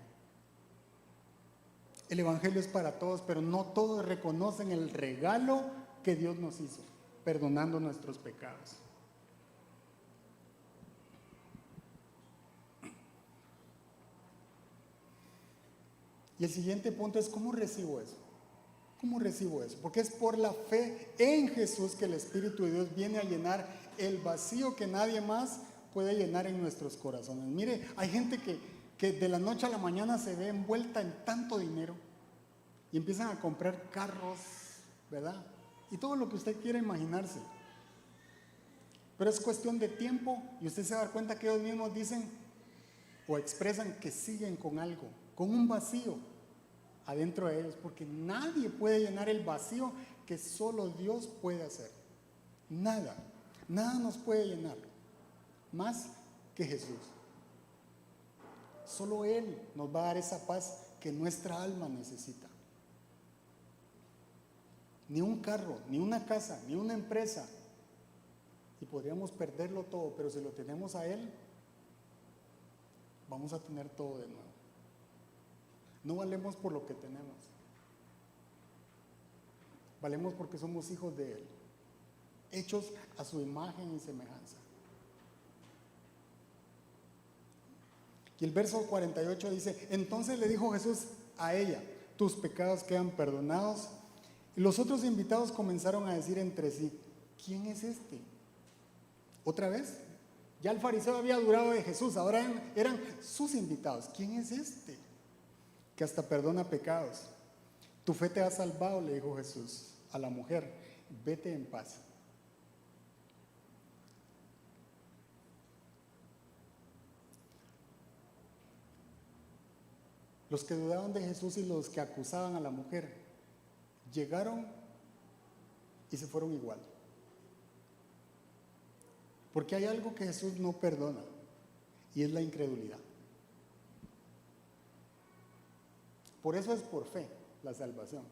El Evangelio es para todos, pero no todos reconocen el regalo que Dios nos hizo, perdonando nuestros pecados. Y el siguiente punto es, ¿cómo recibo eso? ¿Cómo recibo eso? Porque es por la fe en Jesús que el Espíritu de Dios viene a llenar el vacío que nadie más puede llenar en nuestros corazones. Mire, hay gente que de la noche a la mañana se ve envuelta en tanto dinero y empiezan a comprar carros, ¿verdad? Y todo lo que usted quiera imaginarse. Pero es cuestión de tiempo y usted se va a dar cuenta que ellos mismos dicen o expresan que siguen con algo, con un vacío adentro de ellos, porque nadie puede llenar el vacío que solo Dios puede hacer. Nada nos puede llenar más que Jesús. Solo Él nos va a dar esa paz que nuestra alma necesita. Ni un carro, ni una casa, ni una empresa, y podríamos perderlo todo, pero si lo tenemos a Él, vamos a tener todo de nuevo. No valemos por lo que tenemos. Valemos porque somos hijos de Él, hechos a su imagen y semejanza. Y el verso 48 dice, entonces le dijo Jesús a ella, tus pecados quedan perdonados. Y los otros invitados comenzaron a decir entre sí, ¿quién es este? ¿Otra vez? Ya el fariseo había durado de Jesús, ahora eran sus invitados. ¿Quién es este que hasta perdona pecados? Tu fe te ha salvado, le dijo Jesús a la mujer, vete en paz. Los que dudaban de Jesús y los que acusaban a la mujer llegaron y se fueron igual. Porque hay algo que Jesús no perdona y es la incredulidad. Por eso es por fe la salvación.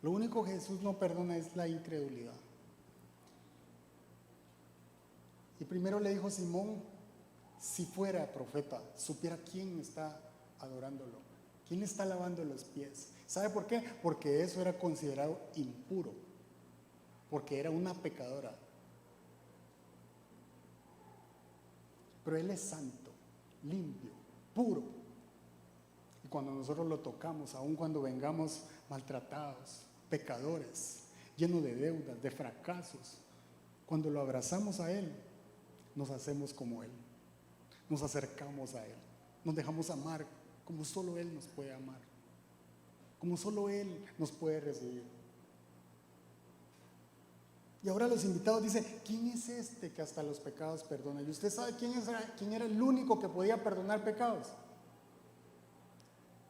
Lo único que Jesús no perdona es la incredulidad. Y primero le dijo Simón, si fuera profeta, supiera quién está adorándolo, quién le está lavando los pies. ¿Sabe por qué? Porque eso era considerado impuro, porque era una pecadora. Pero Él es santo, limpio, puro. Y cuando nosotros lo tocamos, aun cuando vengamos maltratados, pecadores, llenos de deudas, de fracasos, cuando lo abrazamos a Él, nos hacemos como Él. Nos acercamos a Él, nos dejamos amar como solo Él nos puede amar, como solo Él nos puede recibir. Y ahora los invitados dicen, ¿quién es este que hasta los pecados perdona? ¿Y usted sabe quién era el único que podía perdonar pecados?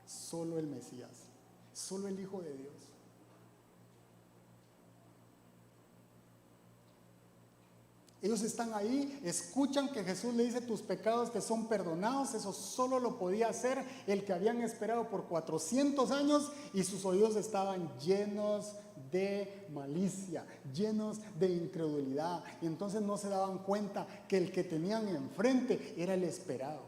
Solo el Mesías, solo el Hijo de Dios. Ellos están ahí, escuchan que Jesús le dice, tus pecados te son perdonados. Eso solo lo podía hacer el que habían esperado por 400 años y sus oídos estaban llenos de malicia, llenos de incredulidad. Y entonces no se daban cuenta que el que tenían enfrente era el esperado.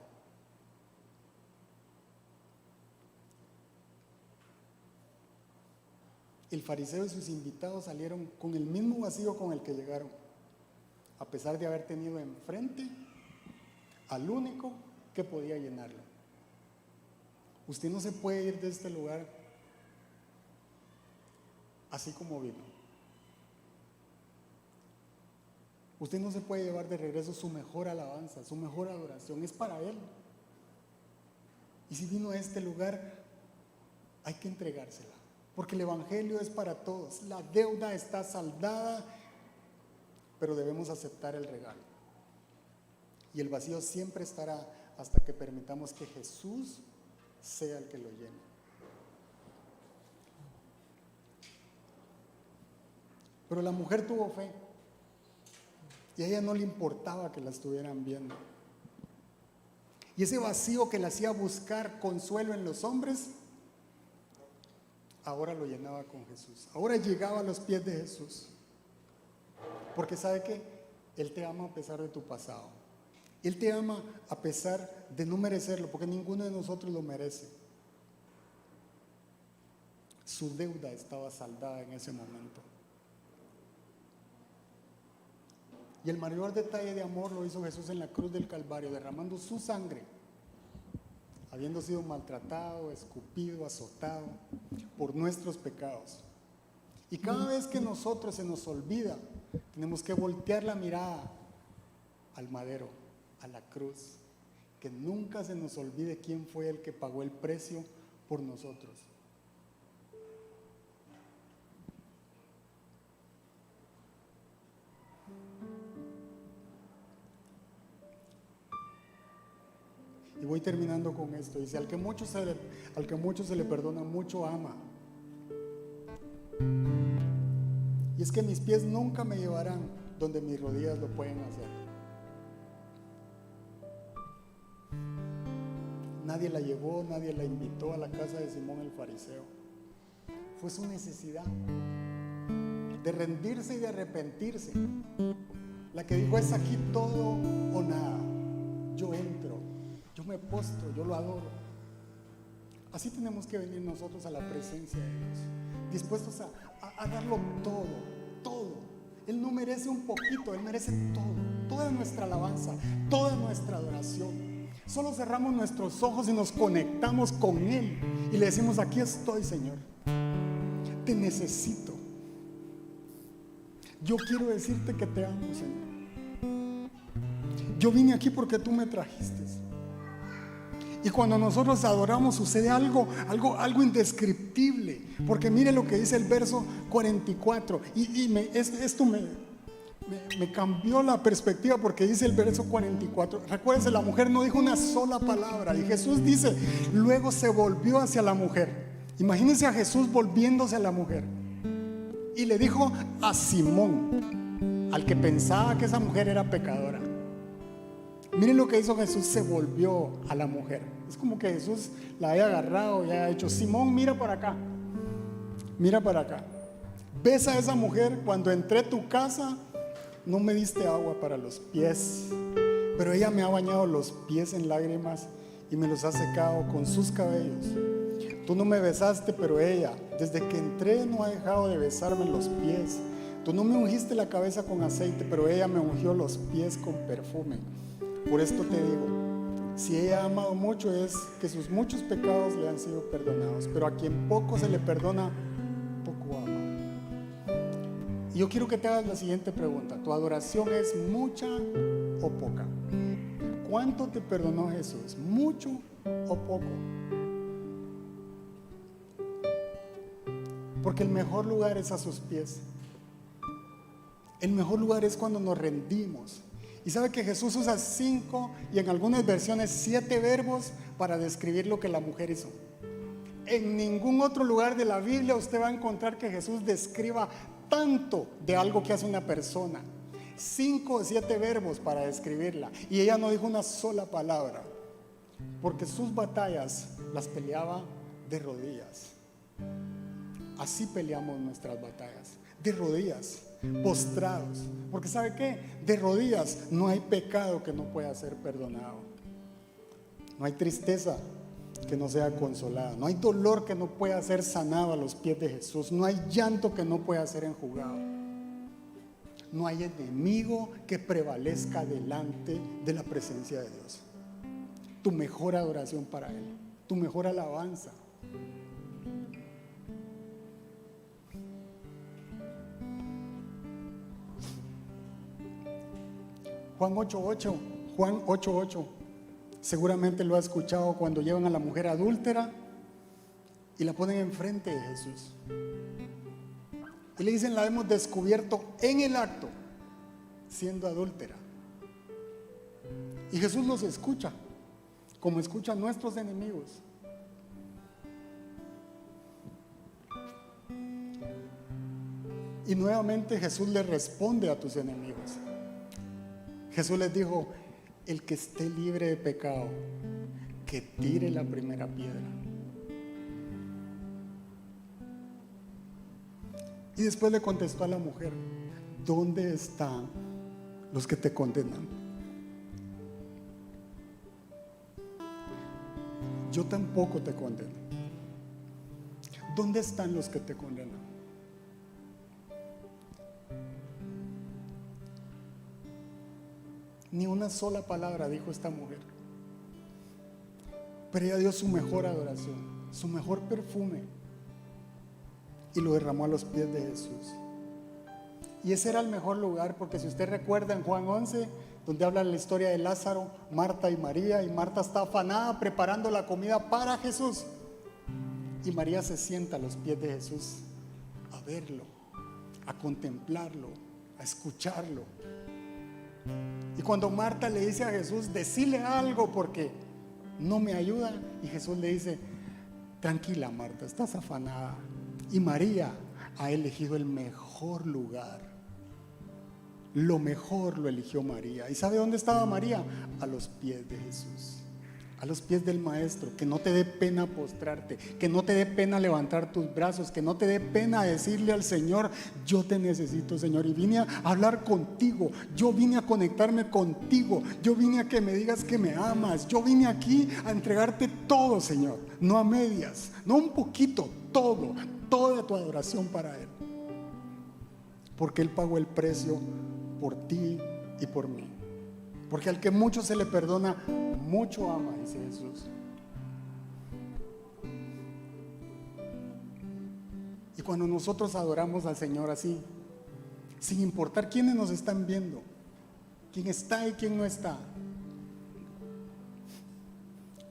El fariseo y sus invitados salieron con el mismo vacío con el que llegaron, a pesar de haber tenido enfrente al único que podía llenarlo. Usted no se puede ir de este lugar así como vino. Usted no se puede llevar de regreso su mejor alabanza, su mejor adoración, es para Él. Y si vino a este lugar, hay que entregársela, porque el Evangelio es para todos. La deuda está saldada, pero debemos aceptar el regalo. Y el vacío siempre estará hasta que permitamos que Jesús sea el que lo llene. Pero la mujer tuvo fe y a ella no le importaba que la estuvieran viendo. Y ese vacío que le hacía buscar consuelo en los hombres, ahora lo llenaba con Jesús. Ahora llegaba a los pies de Jesús. Porque sabe que Él te ama a pesar de tu pasado. Él te ama a pesar de no merecerlo, porque ninguno de nosotros lo merece. Su deuda estaba saldada en ese momento. Y el mayor detalle de amor lo hizo Jesús en la cruz del Calvario, derramando su sangre, habiendo sido maltratado, escupido, azotado por nuestros pecados. Y cada vez que nosotros se nos olvida, tenemos que voltear la mirada al madero, a la cruz. Que nunca se nos olvide quién fue el que pagó el precio por nosotros. Y voy terminando con esto. Dice, al que mucho se le perdona, mucho ama. Y es que mis pies nunca me llevarán donde mis rodillas lo pueden hacer. Nadie la llevó, nadie la invitó a la casa de Simón el fariseo. Fue su necesidad de rendirse y de arrepentirse la que dijo, es aquí todo o nada. Yo entro, yo me postro, yo lo adoro. Así tenemos que venir nosotros a la presencia de Dios, dispuestos a darlo todo. Él no merece un poquito, Él merece todo, toda nuestra alabanza, toda nuestra adoración. Solo cerramos nuestros ojos y nos conectamos con Él y le decimos, aquí estoy, Señor, te necesito. Yo quiero decirte que te amo, Señor. yo vine aquí porque tú me trajiste. Y cuando nosotros adoramos sucede algo indescriptible. Porque mire lo que dice el verso 44. Esto me cambió la perspectiva, porque dice el verso 44. Recuérdense, la mujer no dijo una sola palabra. Y Jesús dice, luego se volvió hacia la mujer. Imagínense a Jesús volviéndose a la mujer. Y le dijo a Simón, al que pensaba que esa mujer era pecadora. Miren lo que hizo Jesús, se volvió a la mujer. Es como que Jesús la haya agarrado y haya dicho, Simón, mira para acá, mira para acá. ¿Ves a esa mujer? Cuando entré a tu casa no me diste agua para los pies, pero ella me ha bañado los pies en lágrimas y me los ha secado con sus cabellos. Tú no me besaste, pero ella, desde que entré, no ha dejado de besarme los pies. Tú no me ungiste la cabeza con aceite, pero ella me ungió los pies con perfume. Por esto te digo, si ella ha amado mucho, es que sus muchos pecados le han sido perdonados, pero a quien poco se le perdona, poco ama. Y yo quiero que te hagas la siguiente pregunta: ¿tu adoración es mucha o poca? ¿Cuánto te perdonó Jesús? ¿Mucho o poco? Porque el mejor lugar es a sus pies. El mejor lugar es cuando nos rendimos. Y sabe que Jesús usa 5 y en algunas versiones 7 verbos para describir lo que la mujer hizo. En ningún otro lugar de la Biblia usted va a encontrar que Jesús describa tanto de algo que hace una persona. 5 o 7 verbos para describirla. Y ella no dijo una sola palabra, porque sus batallas las peleaba de rodillas. Así peleamos nuestras batallas, de rodillas, postrados. Porque ¿sabe qué? De rodillas no hay pecado que no pueda ser perdonado. No hay tristeza que no sea consolada. No hay dolor que no pueda ser sanado a los pies de Jesús. No hay llanto que no pueda ser enjugado. No hay enemigo que prevalezca delante de la presencia de Dios. Tu mejor adoración para Él, tu mejor alabanza. Juan 8:8, seguramente lo ha escuchado cuando llevan a la mujer adúltera y la ponen enfrente de Jesús. Y le dicen, la hemos descubierto en el acto, siendo adúltera. Y Jesús los escucha, como escucha a nuestros enemigos. Y nuevamente Jesús le responde a tus enemigos. Jesús les dijo, el que esté libre de pecado, que tire la primera piedra. Y después le contestó a la mujer, ¿dónde están los que te condenan? Yo tampoco te condeno. ¿Dónde están los que te condenan? Ni una sola palabra dijo esta mujer. Pero ella dio su mejor adoración, su mejor perfume, y lo derramó a los pies de Jesús. Y ese era el mejor lugar, porque si usted recuerda en Juan 11, donde habla la historia de Lázaro, Marta y María, y Marta está afanada preparando la comida para Jesús, y María se sienta a los pies de Jesús a verlo, a contemplarlo, a escucharlo. Y cuando Marta le dice a Jesús, decile algo porque no me ayuda, y Jesús le dice, tranquila Marta, estás afanada. Y María ha elegido el mejor lugar. Lo mejor lo eligió María. ¿Y sabe dónde estaba María? A los pies de Jesús, a los pies del Maestro. Que no te dé pena postrarte, que no te dé pena levantar tus brazos, que no te dé pena decirle al Señor, yo te necesito, Señor, y vine a hablar contigo, yo vine a conectarme contigo, yo vine a que me digas que me amas, yo vine aquí a entregarte todo, Señor, no a medias, no un poquito, todo, toda tu adoración para Él, porque Él pagó el precio por ti y por mí. Porque al que mucho se le perdona, mucho ama, dice Jesús. Y cuando nosotros adoramos al Señor así, sin importar quiénes nos están viendo, quién está y quién no está.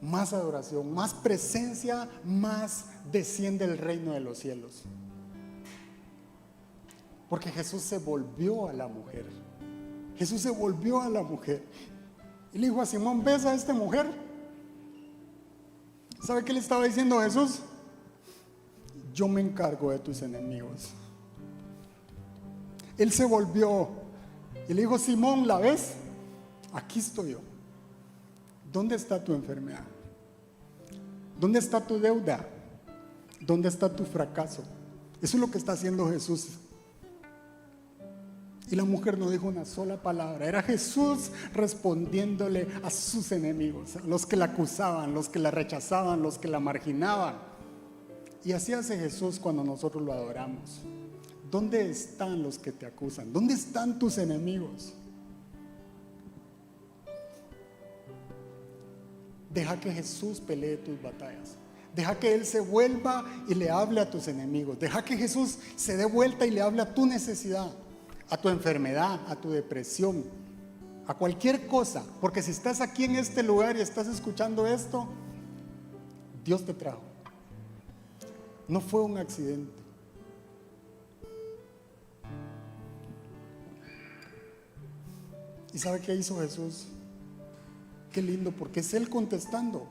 Más adoración, más presencia, más desciende el reino de los cielos. Porque Jesús se volvió a la mujer. Jesús se volvió a la mujer. Y le dijo a Simón: ¿ves a esta mujer? ¿Sabe qué le estaba diciendo Jesús? Yo me encargo de tus enemigos. Él se volvió y le dijo: Simón, ¿la ves? Aquí estoy yo. ¿Dónde está tu enfermedad? ¿Dónde está tu deuda? ¿Dónde está tu fracaso? Eso es lo que está haciendo Jesús. Y la mujer no dijo una sola palabra. Era Jesús respondiéndole a sus enemigos, a los que la acusaban, los que la rechazaban, los que la marginaban. Y así hace Jesús cuando nosotros lo adoramos. ¿Dónde están los que te acusan? ¿Dónde están tus enemigos? Deja que Jesús pelee tus batallas. Deja que Él se vuelva y le hable a tus enemigos. Deja que Jesús se dé vuelta y le hable a tu necesidad, a tu enfermedad, a tu depresión, a cualquier cosa. Porque si estás aquí en este lugar y estás escuchando esto, Dios te trajo. No fue un accidente. ¿Y sabe qué hizo Jesús? Qué lindo, porque es Él contestando.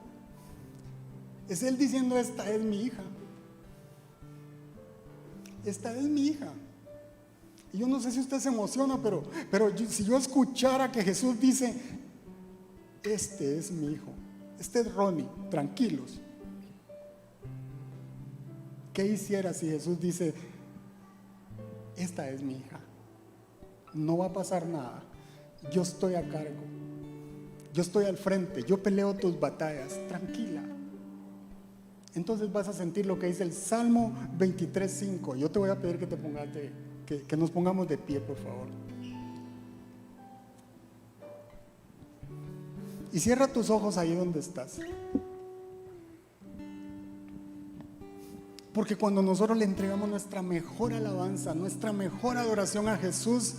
Es Él diciendo: esta es mi hija. Esta es mi hija. Y yo no sé si usted se emociona, pero si yo escuchara que Jesús dice: este es mi hijo, este es Ronnie, tranquilos. ¿Qué hiciera si Jesús dice: esta es mi hija? No va a pasar nada. Yo estoy a cargo. Yo estoy al frente. Yo peleo tus batallas. Tranquila. Entonces vas a sentir lo que dice el Salmo 23:5. Yo te voy a pedir que te pongas que nos pongamos de pie, por favor. Y cierra tus ojos ahí donde estás. Porque cuando nosotros le entregamos nuestra mejor alabanza, nuestra mejor adoración a Jesús,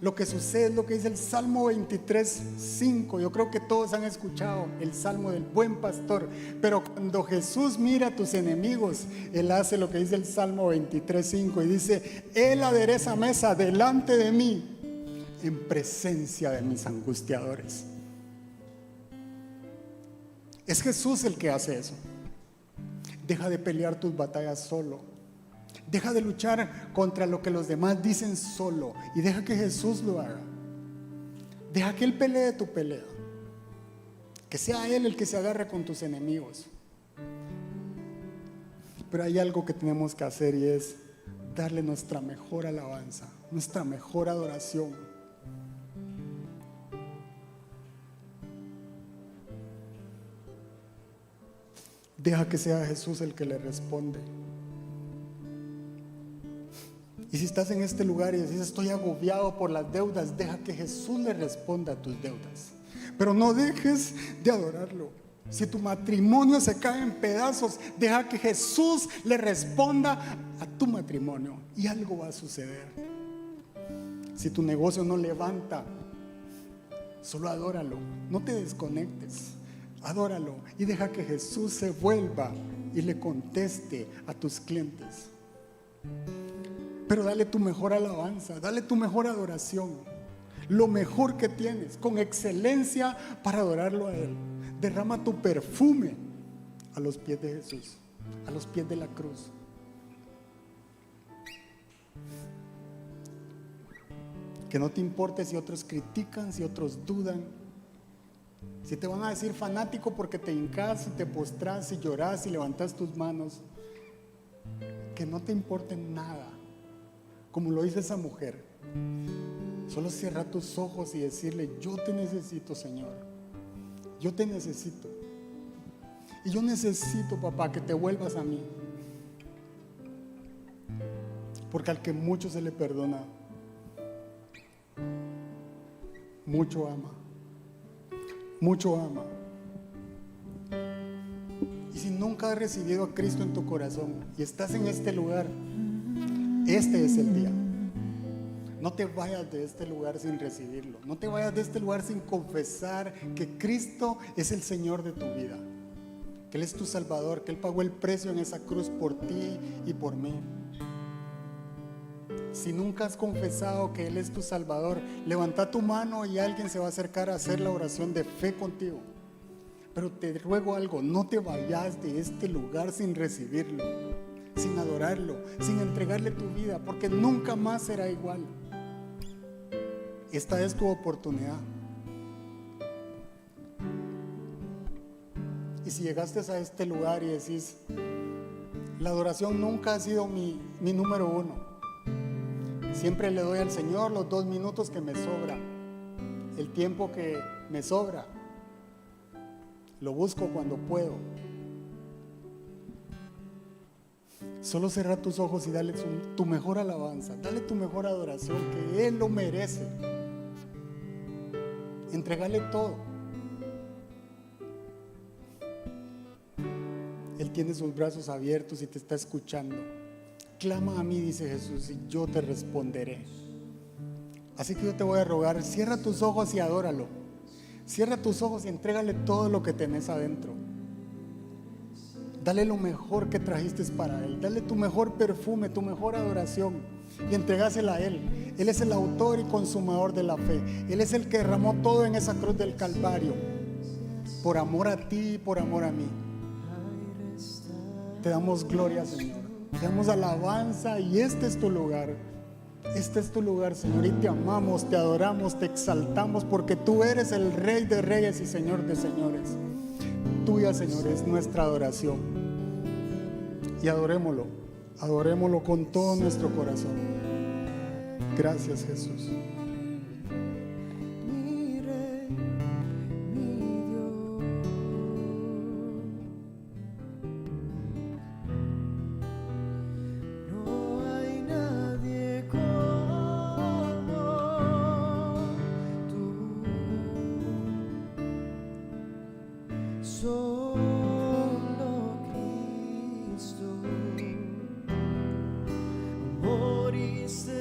lo que sucede es lo que dice el Salmo 23:5. Yo creo que todos han escuchado el Salmo del buen pastor. Pero cuando Jesús mira a tus enemigos, Él hace lo que dice el Salmo 23:5 y dice: Él adereza mesa delante de mí en presencia de mis angustiadores. Es Jesús el que hace eso. Deja de pelear tus batallas solo. Deja de luchar contra lo que los demás dicen solo y deja que Jesús lo haga. Deja que Él pelee tu pelea. Que sea Él el que se agarre con tus enemigos. Pero hay algo que tenemos que hacer y es darle nuestra mejor alabanza, nuestra mejor adoración. Deja que sea Jesús el que le responde. Y si estás en este lugar y dices: estoy agobiado por las deudas, deja que Jesús le responda a tus deudas. Pero no dejes de adorarlo. Si tu matrimonio se cae en pedazos, deja que Jesús le responda a tu matrimonio y algo va a suceder. Si tu negocio no levanta, solo adóralo. No te desconectes. Adóralo y deja que Jesús se vuelva y le conteste a tus clientes. Pero dale tu mejor alabanza, dale tu mejor adoración, lo mejor que tienes, con excelencia para adorarlo a Él. Derrama tu perfume a los pies de Jesús, a los pies de la cruz. Que no te importe si otros critican, si otros dudan, si te van a decir fanático porque te hincas, si te postras, si lloras, si levantas tus manos. Que no te importe nada. Como lo dice esa mujer, solo cierra tus ojos y decirle: yo te necesito, Señor, yo te necesito. Y yo necesito, papá, que te vuelvas a mí. Porque al que mucho se le perdona, mucho ama. Mucho ama. Y si nunca has recibido a Cristo en tu corazón y estás en este lugar, este es el día. No te vayas de este lugar sin recibirlo. No te vayas de este lugar sin confesar que Cristo es el Señor de tu vida, que Él es tu Salvador, que Él pagó el precio en esa cruz por ti y por mí. Si nunca has confesado que Él es tu Salvador, levanta tu mano y alguien se va a acercar a hacer la oración de fe contigo. Pero te ruego algo, no te vayas de este lugar sin recibirlo, sin adorarlo, sin entregarle tu vida, porque nunca más será igual. Esta es tu oportunidad. Y si llegaste a este lugar y decís, la adoración nunca ha sido mi número uno, siempre le doy al Señor los 2 minutos que me sobran, el tiempo que me sobra, lo busco cuando puedo. Solo cierra tus ojos y dale tu mejor alabanza, dale tu mejor adoración, que Él lo merece. Entregale todo. Él tiene sus brazos abiertos y te está escuchando. Clama a mí, dice Jesús, y yo te responderé. Así que yo te voy a rogar, cierra tus ojos y adóralo. Cierra tus ojos y entrégale todo lo que tenés adentro. Dale lo mejor que trajiste para Él. Dale tu mejor perfume, tu mejor adoración, y entregásela a Él. Él es el autor y consumador de la fe. Él es el que derramó todo en esa cruz del Calvario, por amor a ti y por amor a mí. Te damos gloria, Señor. Te damos alabanza, y este es tu lugar. Este es tu lugar, Señor, y te amamos, te adoramos, te exaltamos, porque tú eres el Rey de reyes y Señor de señores. Tuya, Señor, es nuestra adoración. Y adorémoslo con todo nuestro corazón. Gracias, Jesús. Mi Rey, mi Dios. No hay nadie como tú. Solo Cristo moriste